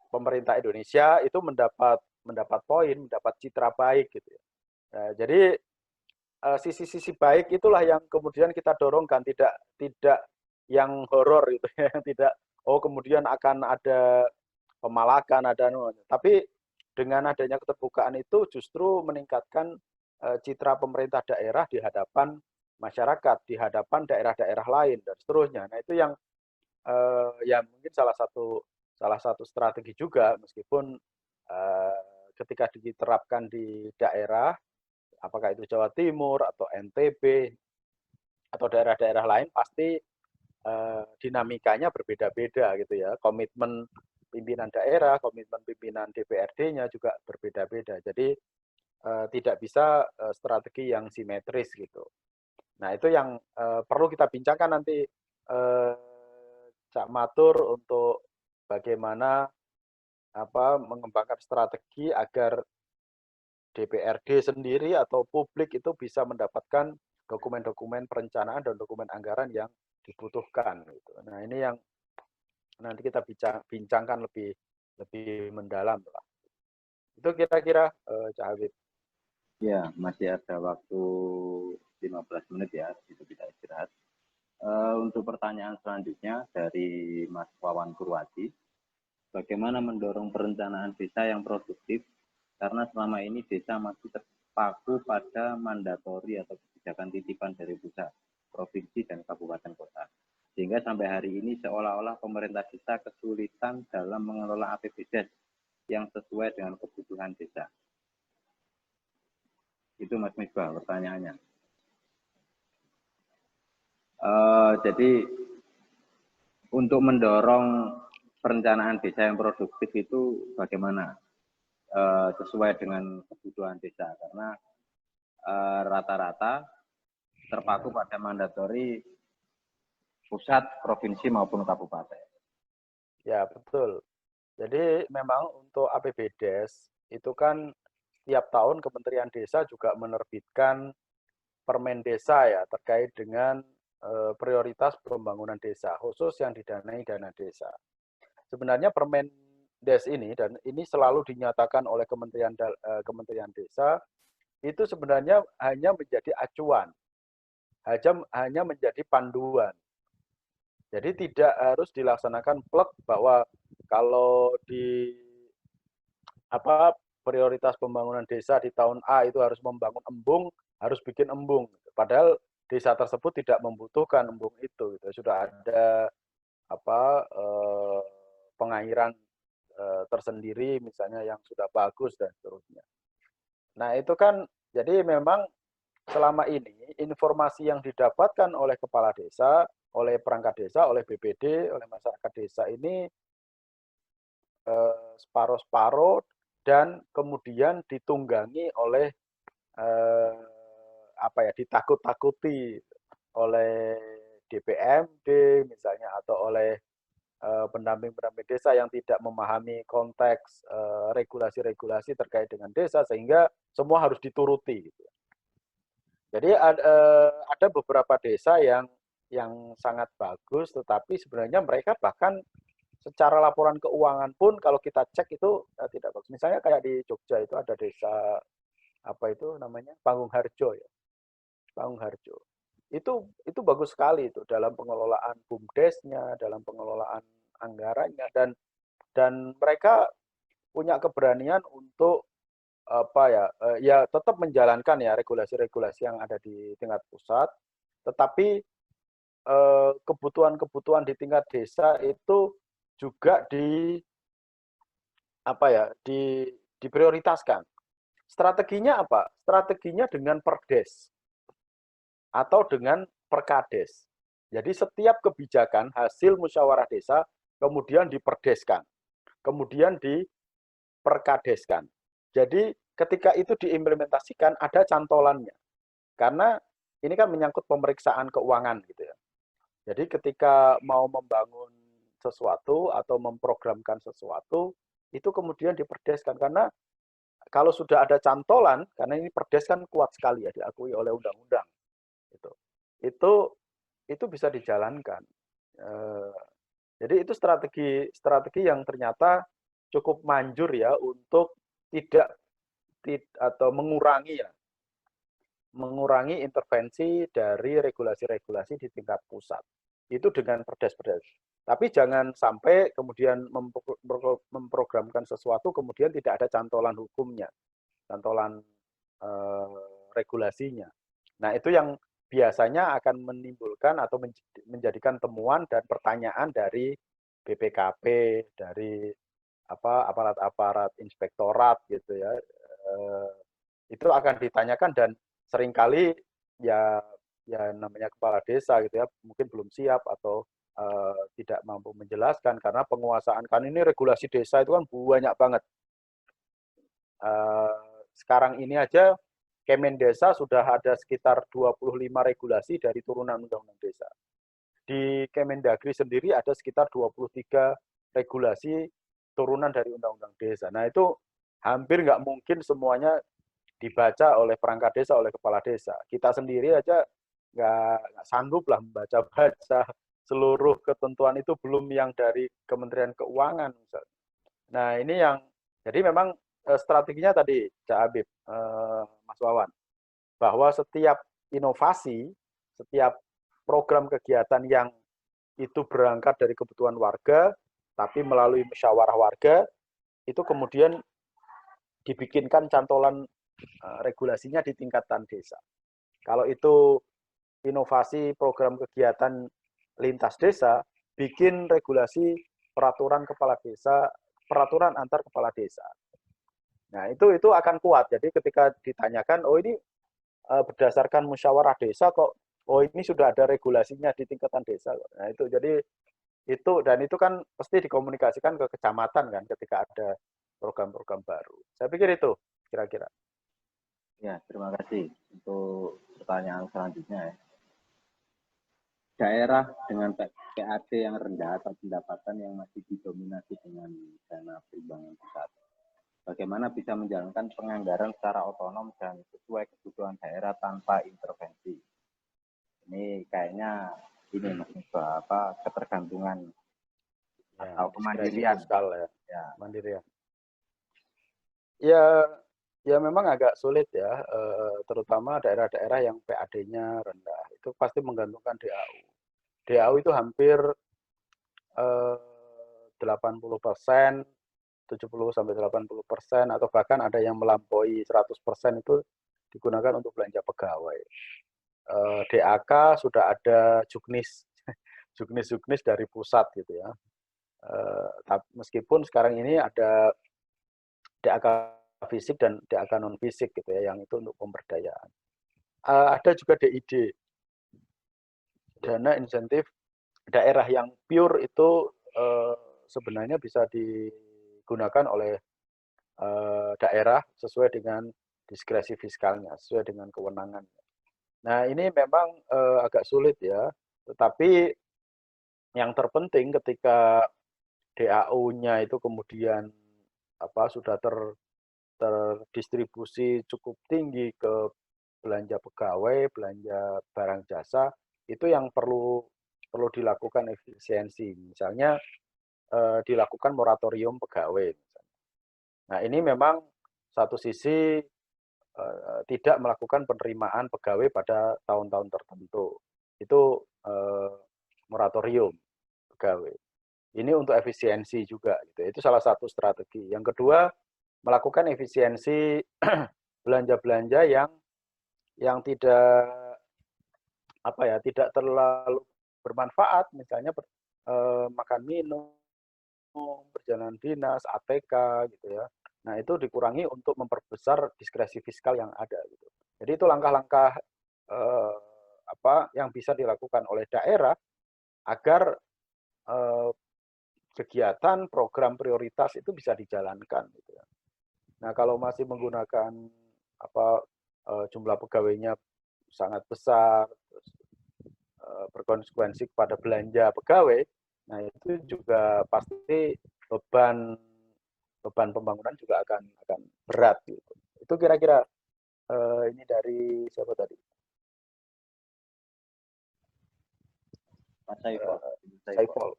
pemerintah Indonesia itu mendapat poin, mendapat citra baik gitu ya. Nah, jadi sisi-sisi baik itulah yang kemudian kita dorongkan, tidak yang horor gitu ya, tidak kemudian akan ada pemalakan, tapi dengan adanya keterbukaan itu justru meningkatkan citra pemerintah daerah di hadapan masyarakat, di hadapan daerah-daerah lain dan seterusnya. Nah, itu yang ya mungkin salah satu strategi juga, meskipun ketika diterapkan di daerah, apakah itu Jawa Timur atau NTB atau daerah-daerah lain, pasti dinamikanya berbeda-beda gitu ya. Komitmen pimpinan daerah, komitmen pimpinan DPRD-nya juga berbeda-beda. Jadi tidak bisa strategi yang simetris gitu. Nah, itu yang perlu kita bincangkan nanti Cak Matur, untuk bagaimana mengembangkan strategi agar DPRD sendiri atau publik itu bisa mendapatkan dokumen-dokumen perencanaan dan dokumen anggaran yang dibutuhkan gitu. Nah, ini yang nanti kita bincangkan lebih mendalam lah. Itu kira-kira Cak Habib. Ya, masih ada waktu 15 menit ya, itu kita istirahat. Untuk pertanyaan selanjutnya dari Mas Wawan Purwadi, bagaimana mendorong perencanaan desa yang produktif karena selama ini desa masih terpaku pada mandatori atau kebijakan titipan dari pusat, provinsi, dan kabupaten kota. Sehingga sampai hari ini seolah-olah pemerintah desa kesulitan dalam mengelola APBD yang sesuai dengan kebutuhan desa. Itu Mas Misbah pertanyaannya. Jadi untuk mendorong perencanaan desa yang produktif itu bagaimana sesuai dengan kebutuhan desa, karena rata-rata terpaku pada mandatori pusat, provinsi maupun kabupaten. Ya, betul. Jadi memang untuk APBDes itu kan setiap tahun Kementerian Desa juga menerbitkan Permen Desa ya terkait dengan prioritas pembangunan desa khusus yang didanai dana desa. Sebenarnya Permen Des ini dan ini selalu dinyatakan oleh Kementerian Desa itu sebenarnya hanya menjadi acuan, hanya menjadi panduan. Jadi tidak harus dilaksanakan plek bahwa kalau di prioritas pembangunan desa di tahun A itu harus membangun embung, harus bikin embung. Padahal desa tersebut tidak membutuhkan embung itu. Sudah ada pengairan tersendiri misalnya yang sudah bagus dan seterusnya. Nah, itu kan jadi memang selama ini informasi yang didapatkan oleh kepala desa, oleh perangkat desa, oleh BPD, oleh masyarakat desa ini separuh-separuh dan kemudian ditunggangi oleh ditakut-takuti oleh DPMD misalnya atau oleh pendamping-pendamping desa yang tidak memahami konteks regulasi-regulasi terkait dengan desa sehingga semua harus dituruti. Gitu. Jadi ada beberapa desa yang sangat bagus, tetapi sebenarnya mereka bahkan secara laporan keuangan pun kalau kita cek itu tidak bagus. Misalnya kayak di Jogja itu ada desa Pangungharjo ya, Pangungharjo. Itu bagus sekali itu dalam pengelolaan BUMDesnya, dalam pengelolaan anggarannya dan mereka punya keberanian untuk tetap menjalankan ya regulasi-regulasi yang ada di tingkat pusat, tetapi kebutuhan-kebutuhan di tingkat desa itu juga diprioritaskan. Strateginya apa? Strateginya dengan perdes atau dengan perkades. Jadi setiap kebijakan hasil musyawarah desa kemudian diperdeskan, kemudian diperkadeskan. Jadi ketika itu diimplementasikan ada cantolannya. Karena ini kan menyangkut pemeriksaan keuangan gitu ya. Jadi ketika mau membangun sesuatu atau memprogramkan sesuatu, itu kemudian diperdeskan. Karena kalau sudah ada cantolan, karena ini perdes kan kuat sekali ya, diakui oleh undang-undang. Itu bisa dijalankan. Jadi itu strategi yang ternyata cukup manjur ya untuk tidak atau mengurangi intervensi dari regulasi-regulasi di tingkat pusat. Itu dengan perdes-perdes. Tapi jangan sampai kemudian memprogramkan sesuatu kemudian tidak ada cantolan hukumnya, cantolan regulasinya. Nah, itu yang biasanya akan menimbulkan atau menjadikan temuan dan pertanyaan dari BPKP, dari aparat-aparat inspektorat gitu ya. Itu akan ditanyakan dan seringkali ya namanya kepala desa gitu ya mungkin belum siap atau tidak mampu menjelaskan karena penguasaan kan ini regulasi desa itu kan banyak banget. Sekarang ini aja Kemendesa sudah ada sekitar 25 regulasi dari turunan Undang-Undang Desa. Di Kemendagri sendiri ada sekitar 23 regulasi turunan dari Undang-Undang Desa. Nah itu hampir nggak mungkin semuanya dibaca oleh perangkat desa, oleh kepala desa. Kita sendiri aja nggak sanggup lah membaca-baca seluruh ketentuan itu, belum yang dari Kementerian Keuangan misalnya. Nah ini yang, jadi memang strateginya tadi, Cak Habib, Mas Wawan, bahwa setiap inovasi, setiap program kegiatan yang itu berangkat dari kebutuhan warga, tapi melalui musyawarah warga, itu kemudian dibikinkan cantolan regulasinya di tingkatan desa. Kalau itu inovasi program kegiatan lintas desa, bikin regulasi peraturan kepala desa, peraturan antar kepala desa. Nah, itu akan kuat. Jadi ketika ditanyakan, oh ini berdasarkan musyawarah desa kok, oh ini sudah ada regulasinya di tingkatan desa. Nah, itu jadi dan itu kan pasti dikomunikasikan ke kecamatan kan ketika ada program-program baru. Saya pikir itu kira-kira. Ya, terima kasih untuk pertanyaan selanjutnya ya. Daerah dengan PAD yang rendah atau pendapatan yang masih didominasi dengan dana perimbangan pusat. Bagaimana bisa menjalankan penganggaran secara otonom dan sesuai kebutuhan daerah tanpa intervensi? Ini kayaknya ini Mas apa ketergantungan Ya, atau kemandirian. fiskal ya. Ya. Mandirian. Ya memang agak sulit ya, terutama daerah-daerah yang PAD-nya rendah. Itu pasti menggantungkan DAU. DAU itu hampir 80%, 70-80%, atau bahkan ada yang melampaui 100% itu digunakan untuk belanja pegawai. DAK sudah ada juknis, juknis dari pusat gitu ya. Meskipun sekarang ini ada DAK fisik dan DAK non fisik gitu ya, yang itu untuk pemberdayaan. Ada juga DID, dana insentif daerah yang pure itu sebenarnya bisa digunakan oleh daerah sesuai dengan diskresi fiskalnya, sesuai dengan kewenangannya. Nah ini memang agak sulit ya, tetapi yang terpenting ketika DAU-nya itu kemudian sudah terdistribusi cukup tinggi ke belanja pegawai, belanja barang jasa, itu yang perlu dilakukan efisiensi. Misalnya dilakukan moratorium pegawai. Nah ini memang satu sisi tidak melakukan penerimaan pegawai pada tahun-tahun tertentu. Itu moratorium pegawai. Ini untuk efisiensi juga. Gitu. Itu salah satu strategi. Yang kedua, melakukan efisiensi belanja-belanja yang tidak terlalu bermanfaat, misalnya makan minum, perjalanan dinas, ATK gitu ya. Nah, itu dikurangi untuk memperbesar diskresi fiskal yang ada gitu. Jadi itu langkah-langkah yang bisa dilakukan oleh daerah agar kegiatan program prioritas itu bisa dijalankan gitu ya. Nah, kalau masih menggunakan jumlah pegawainya sangat besar, terus, berkonsekuensi kepada belanja pegawai, nah itu juga pasti beban pembangunan juga akan berat gitu. Itu kira-kira ini dari siapa tadi? Mas Saiful. Saiful.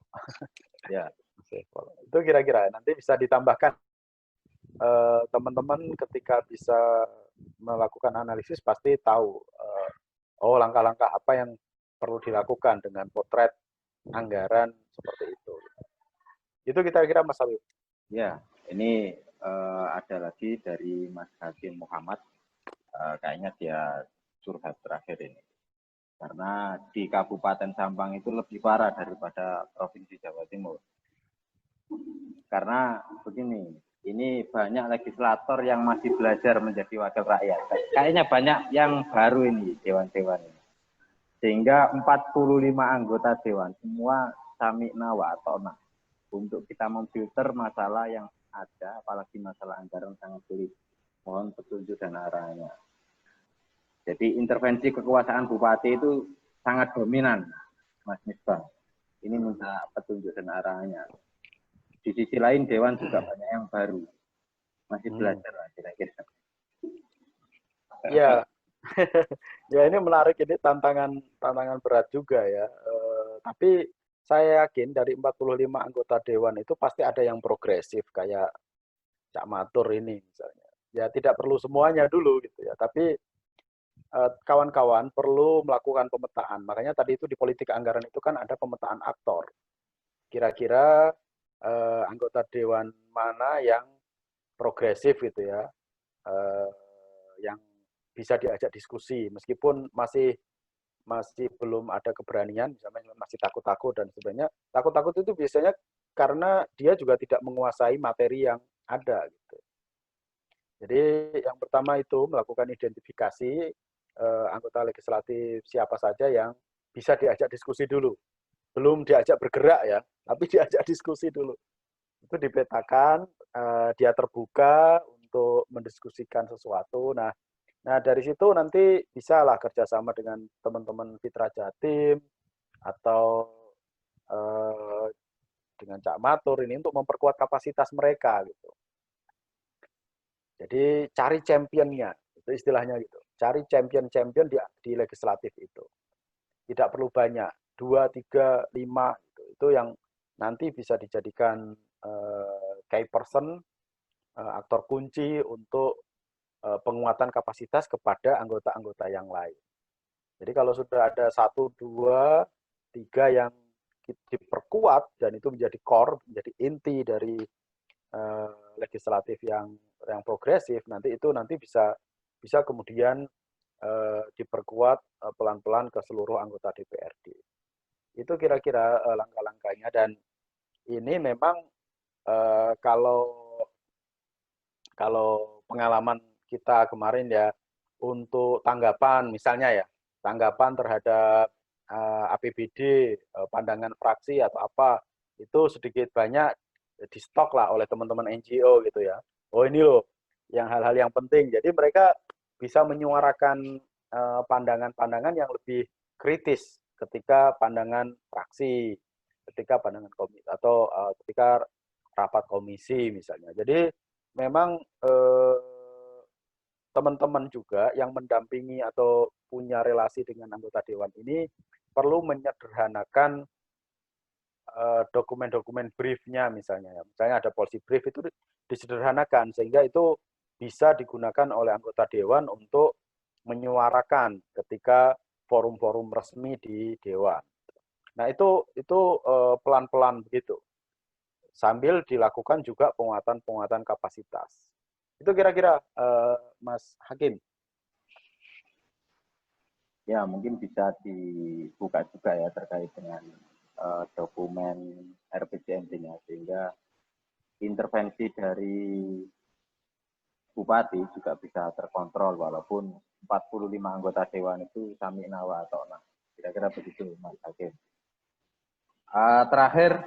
Ya. Saiful. Itu kira-kira nanti bisa ditambahkan teman-teman ketika bisa melakukan analisis pasti tahu langkah-langkah apa yang perlu dilakukan dengan potret anggaran seperti itu. Itu kira-kira Mas Habib. Ya, ini ada lagi dari Mas Hakim Muhammad. Kayaknya dia curhat terakhir ini. Karena di Kabupaten Sampang itu lebih parah daripada Provinsi Jawa Timur. Karena begini, ini banyak legislator yang masih belajar menjadi wakil rakyat. Kayaknya banyak yang baru ini, dewan-dewan ini. Sehingga 45 anggota dewan, semua sami'na wa ata'na. Untuk kita memfilter masalah yang ada, apalagi masalah anggaran sangat sulit. Mohon petunjuk dan arahannya. Jadi intervensi kekuasaan bupati itu sangat dominan, Mas Misbah. Ini minta petunjuk dan arahannya. Di sisi lain dewan juga banyak yang baru, masih belajar lah kira-kira. Ya, ya ini menarik, ini tantangan berat juga ya. Tapi saya yakin dari 45 anggota dewan itu pasti ada yang progresif kayak Cak Matur ini misalnya. Ya tidak perlu semuanya dulu gitu ya, tapi kawan-kawan perlu melakukan pemetaan. Makanya tadi itu di politik anggaran itu kan ada pemetaan aktor. Kira-kira anggota dewan mana yang progresif gitu ya, yang bisa diajak diskusi meskipun masih belum ada keberanian, misalnya masih takut-takut dan sebagainya. Takut-takut itu biasanya karena dia juga tidak menguasai materi yang ada gitu. Jadi yang pertama itu melakukan identifikasi anggota legislatif siapa saja yang bisa diajak diskusi dulu. Belum diajak bergerak ya. tapi diajak diskusi dulu. Itu dipetakan, dia terbuka untuk mendiskusikan sesuatu. Nah, dari situ nanti bisalah kerjasama dengan teman-teman Fitra Jatim atau dengan Cak Matur ini untuk memperkuat kapasitas mereka gitu. Jadi cari championnya, itu istilahnya gitu. Cari champion-champion di legislatif itu. Tidak perlu banyak, 2, 3, 5 gitu. Itu yang nanti bisa dijadikan key person, aktor kunci untuk penguatan kapasitas kepada anggota-anggota yang lain. Jadi kalau sudah ada 1, 2, 3 yang diperkuat dan itu menjadi core, menjadi inti dari legislatif yang progresif, nanti itu bisa kemudian diperkuat pelan-pelan ke seluruh anggota DPRD. Itu kira-kira langkah-langkahnya, dan ini memang kalau pengalaman kita kemarin ya, untuk tanggapan misalnya ya, tanggapan terhadap APBD, pandangan fraksi atau apa, itu sedikit banyak di stok lah oleh teman-teman NGO gitu ya. Oh ini loh, yang hal-hal yang penting. Jadi mereka bisa menyuarakan pandangan-pandangan yang lebih kritis ketika pandangan fraksi, ketika pandangan komisi, atau ketika rapat komisi misalnya. Jadi memang teman-teman juga yang mendampingi atau punya relasi dengan anggota dewan ini perlu menyederhanakan dokumen-dokumen briefnya misalnya. Misalnya ada policy brief, itu disederhanakan sehingga itu bisa digunakan oleh anggota dewan untuk menyuarakan ketika forum-forum resmi di dewan. Nah itu pelan-pelan begitu, sambil dilakukan juga penguatan kapasitas. Itu kira-kira Mas Hakim. Ya, mungkin bisa dibuka juga ya terkait dengan dokumen RPJMD-nya, sehingga intervensi dari bupati juga bisa terkontrol walaupun 45 anggota dewan itu sami nawa atau nah. Kira-kira begitu Mas Hakim. Terakhir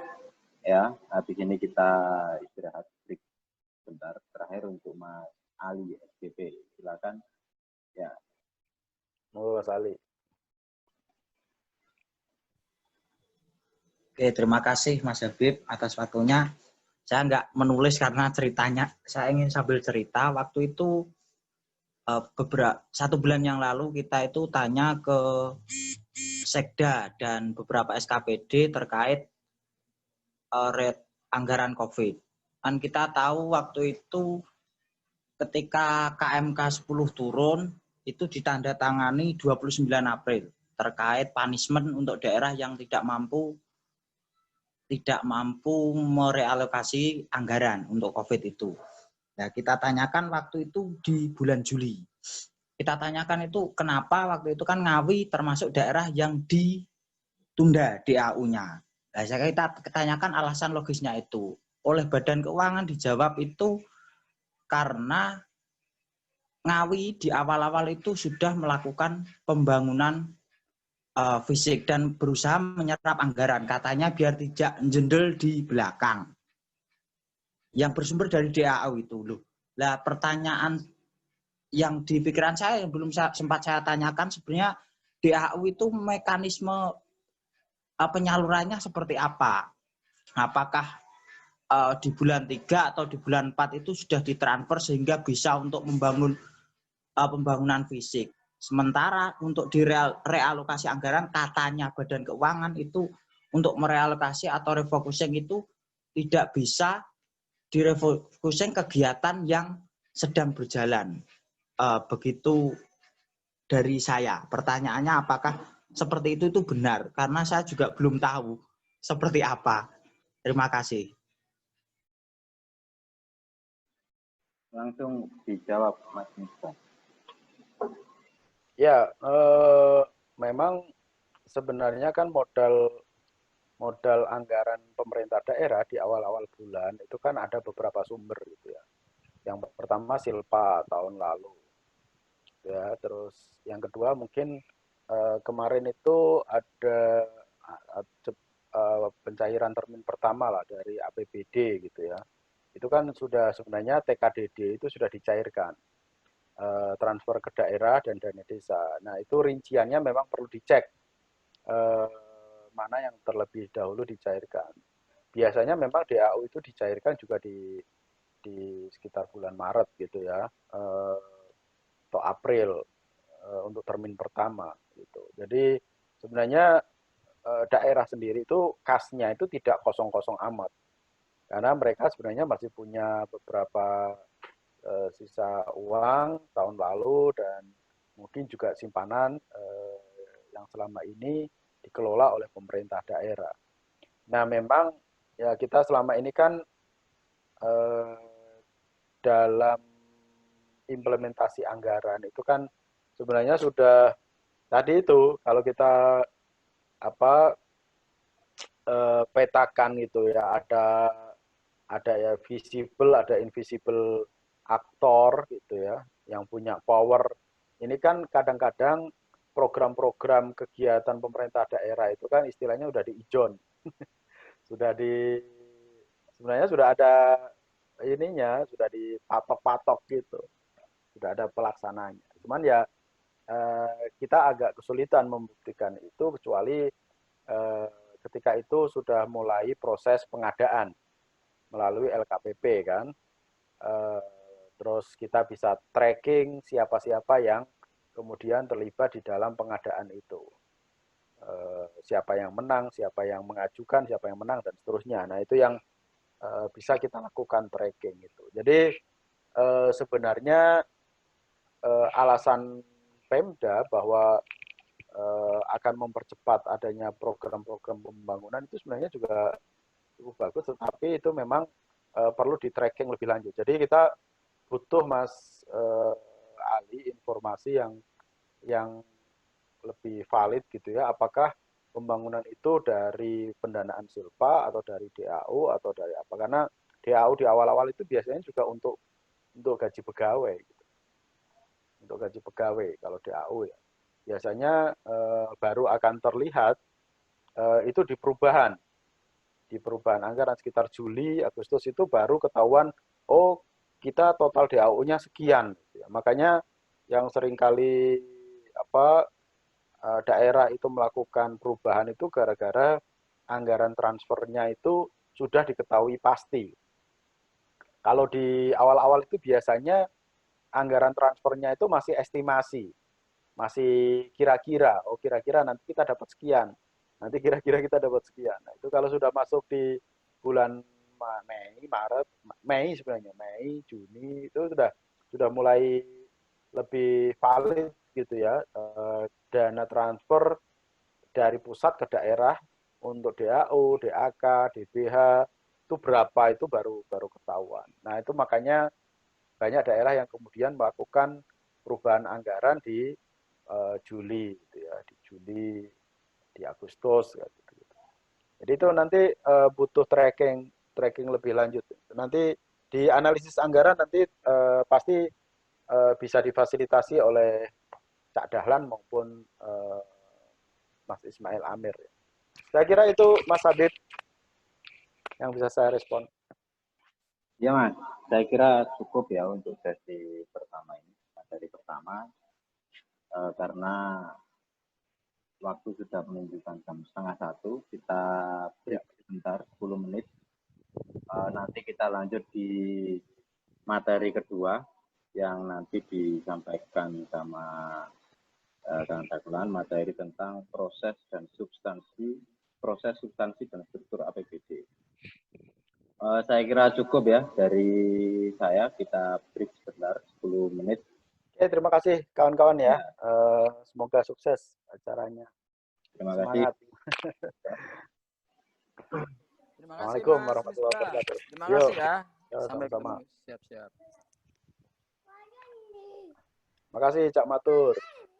ya, habis ini kita istirahat break bentar. Terakhir untuk Mas Ali SPP, silakan ya. Mas Ali. Oke, terima kasih Mas Habib atas waktunya. Saya nggak menulis karena ceritanya, saya ingin sambil cerita. Waktu itu beberapa 1 bulan yang lalu kita itu tanya ke Sekda dan beberapa SKPD terkait anggaran COVID. Dan kita tahu waktu itu ketika KMK 10 turun, itu ditandatangani 29 April terkait punishment untuk daerah yang tidak mampu merealokasi anggaran untuk COVID itu. Nah, kita tanyakan waktu itu di bulan Juli. Kita tanyakan itu kenapa waktu itu kan Ngawi termasuk daerah yang ditunda DAU-nya. Nah, kita tanyakan alasan logisnya itu. Oleh Badan Keuangan dijawab itu karena Ngawi di awal-awal itu sudah melakukan pembangunan fisik dan berusaha menyerap anggaran, katanya biar tidak jendel di belakang yang bersumber dari DAU itu loh. Nah, pertanyaan yang di pikiran saya yang belum sempat saya tanyakan, sebenarnya DAU itu mekanisme penyalurannya seperti apa? Apakah di bulan 3 atau di bulan 4 itu sudah ditransfer sehingga bisa untuk membangun pembangunan fisik? Sementara untuk realokasi anggaran, katanya Badan Keuangan itu untuk merealokasi atau refocusing itu tidak bisa direfocusing kegiatan yang sedang berjalan. Begitu dari saya. Pertanyaannya apakah seperti itu benar? Karena saya juga belum tahu seperti apa. Terima kasih. Langsung dijawab Mas Miftah. Ya, memang sebenarnya kan modal anggaran pemerintah daerah di awal-awal bulan itu kan ada beberapa sumber gitu ya. Yang pertama Silpa tahun lalu, ya. Terus yang kedua mungkin kemarin itu ada pencairan termin pertama lah dari APBD gitu ya. Itu kan sudah sebenarnya TKDD itu sudah dicairkan. Transfer ke daerah dan dana desa. Nah, itu rinciannya memang perlu dicek mana yang terlebih dahulu dicairkan. Biasanya memang DAU itu dicairkan juga di sekitar bulan Maret gitu ya, atau April untuk termin pertama gitu. Jadi sebenarnya daerah sendiri itu kasnya itu tidak kosong-kosong amat, karena mereka sebenarnya masih punya beberapa sisa uang tahun lalu dan mungkin juga simpanan yang selama ini dikelola oleh pemerintah daerah. Nah, memang ya kita selama ini kan dalam implementasi anggaran itu kan sebenarnya sudah tadi itu kalau kita petakan gitu ya, ada ya visible, ada invisible aktor gitu ya, yang punya power. Ini kan kadang-kadang program-program kegiatan pemerintah daerah itu kan istilahnya udah diijon. Sebenarnya sudah ada ininya, sudah dipatok-patok gitu. Sudah ada pelaksananya. Cuman ya kita agak kesulitan membuktikan itu kecuali ketika itu sudah mulai proses pengadaan melalui LKPP kan. Terus kita bisa tracking siapa-siapa yang kemudian terlibat di dalam pengadaan itu. Siapa yang menang, siapa yang mengajukan, siapa yang menang, dan seterusnya. Nah, itu yang bisa kita lakukan tracking itu. Jadi sebenarnya alasan Pemda bahwa akan mempercepat adanya program-program pembangunan itu sebenarnya juga cukup bagus, tetapi itu memang perlu di tracking lebih lanjut. Jadi kita butuh Mas Ali informasi yang lebih valid gitu ya, apakah pembangunan itu dari pendanaan silpa atau dari DAU atau dari apa, karena DAU di awal-awal itu biasanya juga untuk gaji pegawai gitu. Untuk gaji pegawai kalau DAU ya biasanya baru akan terlihat itu di perubahan anggaran sekitar Juli Agustus itu baru ketahuan, oh kita total DAU-nya sekian. Makanya yang seringkali daerah itu melakukan perubahan itu gara-gara anggaran transfernya itu sudah diketahui pasti. Kalau di awal-awal itu biasanya anggaran transfernya itu masih estimasi, masih kira-kira, oh kira-kira nanti kita dapat sekian, nanti kira-kira kita dapat sekian. Nah, itu kalau sudah masuk di bulan Mei sebenarnya, Mei, Juni, itu sudah mulai lebih valid gitu ya, dana transfer dari pusat ke daerah untuk DAU, DAK, DBH itu berapa, itu baru ketahuan. Nah, itu makanya banyak daerah yang kemudian melakukan perubahan anggaran di Juli gitu ya, di Juli, di Agustus gitu. Jadi itu nanti butuh tracking lebih lanjut. Nanti di analisis anggaran nanti pasti bisa difasilitasi oleh Cak Dahlan maupun Mas Ismail Amir. Saya kira itu Mas Habib yang bisa saya respon. Ya Mas, saya kira cukup ya untuk sesi pertama ini, materi pertama, karena waktu sudah menunjukkan jam 12:30, kita break sebentar 10 menit. Nanti kita lanjut di materi kedua yang nanti disampaikan sama Kang Dahlan, materi tentang proses, substansi dan struktur APBD. Saya kira cukup ya dari saya, kita break sebentar 10 menit. Oke, terima kasih kawan-kawan ya. Semoga sukses acaranya. Terima kasih. Terima kasih Assalamualaikum Mas warahmatullahi Misbah. wabarakatuh. Terima kasih ya. sama-sama. Sampai ketemu. Siap-siap. Terima kasih Cak Matur.